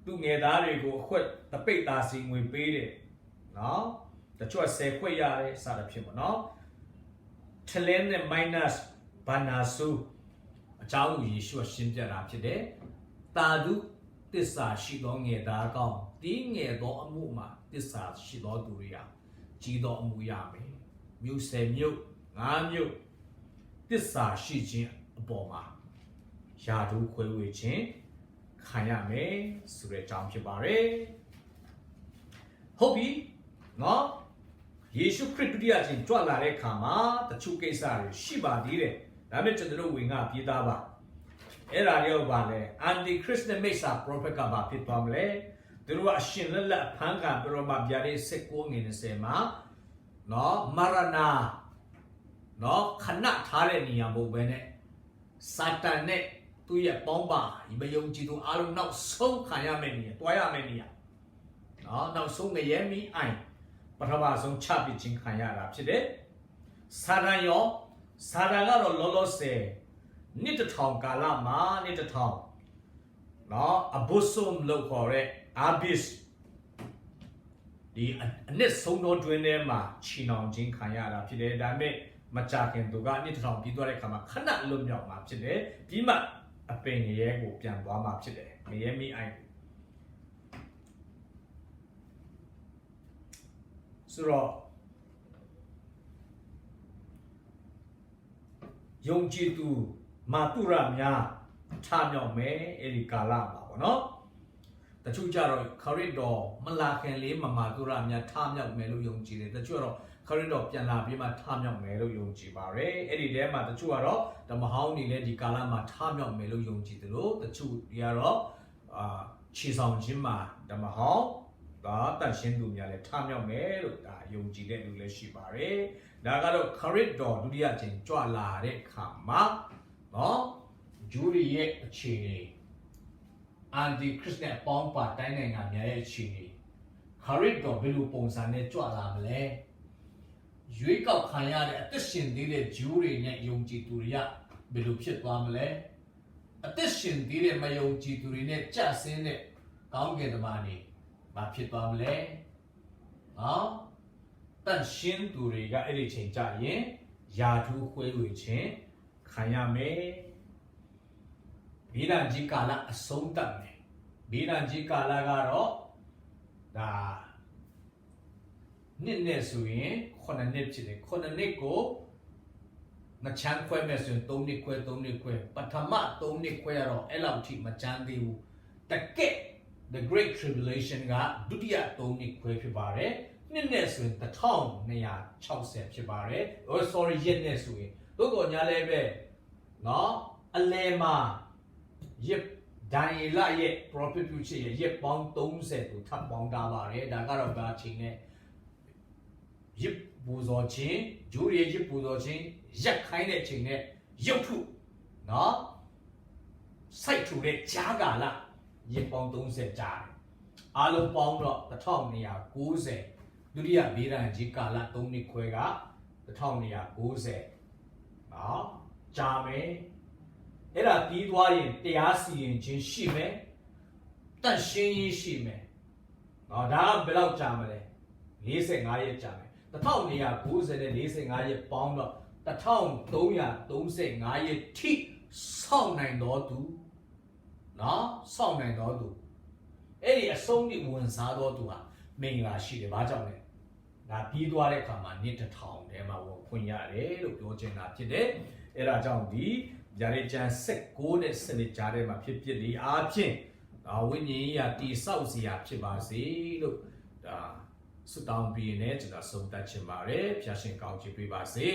သူငယ်သားတွေကိုအခွက်တပိတ်သားစီငွေပေးတယ်နော်တချို့10ခွက်ရတယ်စသဖြင့်ပေါ့နော်ထလင်းနဲ့ minus ဘာနာစုအကြောင်းကိုယေရှုရှင်းပြတာဖြစ်တယ်။တာဒုတစ္ဆာရှိသောငယ်သားကောင်းဒီငယ်သောအမှုမှာတစ္ဆာရှိသောသူတွေဟာကြီးသောအမှုရမယ်။မြို့10မြို့5မြို့တစ္ဆာရှိခြင်းအပေါ်မှာယာဒုခွဲဝေခြင်းခံရမယ်ဆိုတဲ့အကြောင်းဖြစ်ပါတယ်။ဟုတ်ပြီနော်ယေရှုခရစ်ဒုတိယအချိန်ကြွလာတဲ့အခါမှာတချို့ကိစ္စတွေရှိပါသေးတယ်။ဒါပေမဲ့ကျွန်တော်တို့ဝင်ကပြေးသားပါ။အဲ့ဒါရောပါလေအန်တီခရစ်နဲ့မိစ္ဆာပရိုဖက်ကဘာဖြစ်သွားမလဲ။သူတို့ကအရှင်လက်လက်ဖန်ခံပြတော့မှပြတဲ့16ငွေ20မှာနော်မာရနာနော်ခဏထားတဲ့နေရာမဟုတ်ဘဲနဲ့စာတန်နဲ့သူ့ရဲ့ပေါင်းပါဒီမယုံကြည်သူအားလုံးနောက်ဆုံးခံရမယ့်နေရာတွားရမယ့်နေရာနော်နောက်ဆုံးငရဲမီအိုင်ပထမဆုံးချပစ်ခြင်းခံရတာဖြစ်တယ်။စာရန်ရောစာရန်ကတော့လောလောဆယ်နှစ်တစ်ထောင်ကာလမှာနှစ်တစ်ထောင်နော်အဘုဆုံလို့ခေါ်တဲ့ abyss ဒီအနစ်ဆုံးသောတွင်ထဲမှာချီနှောင်ခြင်းခံရတာဖြစ်တယ်။ဒါပေမဲ့မကြခင်သူကနှစ်တစ်ထောင်ပြီးသွားတဲ့အခါမှာခဏလွတ်မြောက်မှာဖြစ်တယ်။ပြီးမှအပင်ငရဲကိုပြန်သွားမှာဖြစ်တယ်။ငရဲမိအိုင်ဆိုတော့ယုံကြည်သူမာတုရများထမြောက်မယ်အဲ့ဒီကာလမှာပေါ့နော်တချို့ကြတော့ခရစ်တော်မလာခင်လေးမာတုရများထမြောက်မယ်လို့ယုံကြည်တယ်တချို့တော့ခရစ်တော်ပြန်လာပြီးမှထမြောက်မယ်လို့ယုံကြည်ပါတယ်အဲ့ဒီထဲမှာတချို့ကတော့ဓမ္မဟောင်းနေလဲဒီကာလမှာထမြောက်မယ်လို့ယုံကြည်တယ်လို့တချို့တွေကတော့ခြေဆောင်ခြင်းမှာဓမ္မဟောင်းဒါတန်ရှင်းသူများလည်းထမြောက်မယ်လို့ဒါယုံကြည်တဲ့လူလည်းရှိပါတယ်။ဒါကတော့ခရစ်တော်ဒုတိယကျင့်ကြွလာတဲ့အခါမှာနော်ဂျူရီရဲ့အခြေအနေ anti Christian ပေါင်းပါတိုင်းနိုင်ငံများရဲ့အခြေအနေခရစ်တော်ဘယ်လိုပုံစံနဲ့ကြွလာမလဲရွေးကောက်ခံရတဲ့အသက်ရှင်သေးတဲ့ဂျူးတွေနဲ့ယုံကြည်သူတွေကဘယ်လိုဖြစ်သွားမလဲအသက်ရှင်သေးတဲ့မယုံကြည်သူတွေနဲ့ကြဆင်းတဲ့ကောင်းကင်သမားတွေမဖြစ်သွားမလဲနော်တန်ရှင်းသူတွေကအဲ့ဒီချိန်ကြရင်ယာထူးခွဲဝေခြင်းခံရမယ်ဘေးဒဏ်ကြီးကာလအဆုံးသတ်မယ်ဘေးဒဏ်ကြီးကာလကတော့ဒါနှစ်နဲ့ဆိုရင်9နှစ်ဖြစ်တယ်9နှစ်ကိုမချမ်းခွဲမဲ့ဆိုရင်3နှစ်ခွဲ3နှစ်ခွဲပထမ3နှစ်ခွဲရတော့အဲ့လောက်ထိမချမ်းသေးဘူးတကက် the great tribulation ကဒုတိယ3နှစ်ခွဲဖြစ်ပါတယ်နှစ်နဲ့ဆိုရင်1260ဖြစ်ပါတယ် oh sorry ရက်နဲ့ဆိုရင်တို့ကောညာလည်းပဲเนาะအလဲမှာရက်ဒိုင်လာရဲ့ profit ပြုချက်ရဲ့ရက်ပေါင်း30ကိုထပ်ပေါင်းထားပါတယ်ဒါကတော့ဘာချိန်နဲ့ရစ်ပူဇော်ခြင်းဂျူရီရစ်ပူဇော်ခြင်းရက်ခိုင်းတဲ့ချိန်နဲ့ရုပ်ထုနော်စိုက်ထူတဲ့ကြားကာလရက်ပေါင်း30ကြားတယ်အားလုံးပေါင်းတော့1290ဒုတိယဗေဒန်ကြီးကာလ3နှစ်ခွဲက1290နော်ကြားမယ်အဲ့ဒါပြီးသွားရင်တရားစီရင်ခြင်းရှိမယ်တန့်ရှင်းရေးရှိမယ်နော်ဒါကဘယ်လောက်ကြာမလဲ45ရက်ကြာမယ်1290နဲ့45ရက်ပေါင်းတော့1335ရက်ထိစောင့်နိုင်တော်သူနော်စောင့်နိုင်တော်သူအဲ့ဒီအဆုံးထိဝင်စားတော်သူဟာမင်္ဂလာရှိတယ်ဘာကြောင့်လဲဒါပြီးသွားတဲ့အခါမှာနှစ်1000ထဲမှာဝင်ခွင့်ရတယ်လို့ပြောချင်တာဖြစ်တယ်အဲ့ဒါကြောင့်ဒီဗျာဒိတ်ကျမ်း16နဲ့17ကြားထဲမှာဖြစ်လေအားဖြင့်ဝိညာဉ်ရေးရာတိဆောက်စရာဖြစ်ပါစေလို့ဒါဆုတောင်းပြီးနေကျွန်တော်ဆုံးသတ်ချင်ပါတယ်ဖျားရှင်ကောင်းချီးပေးပါစေ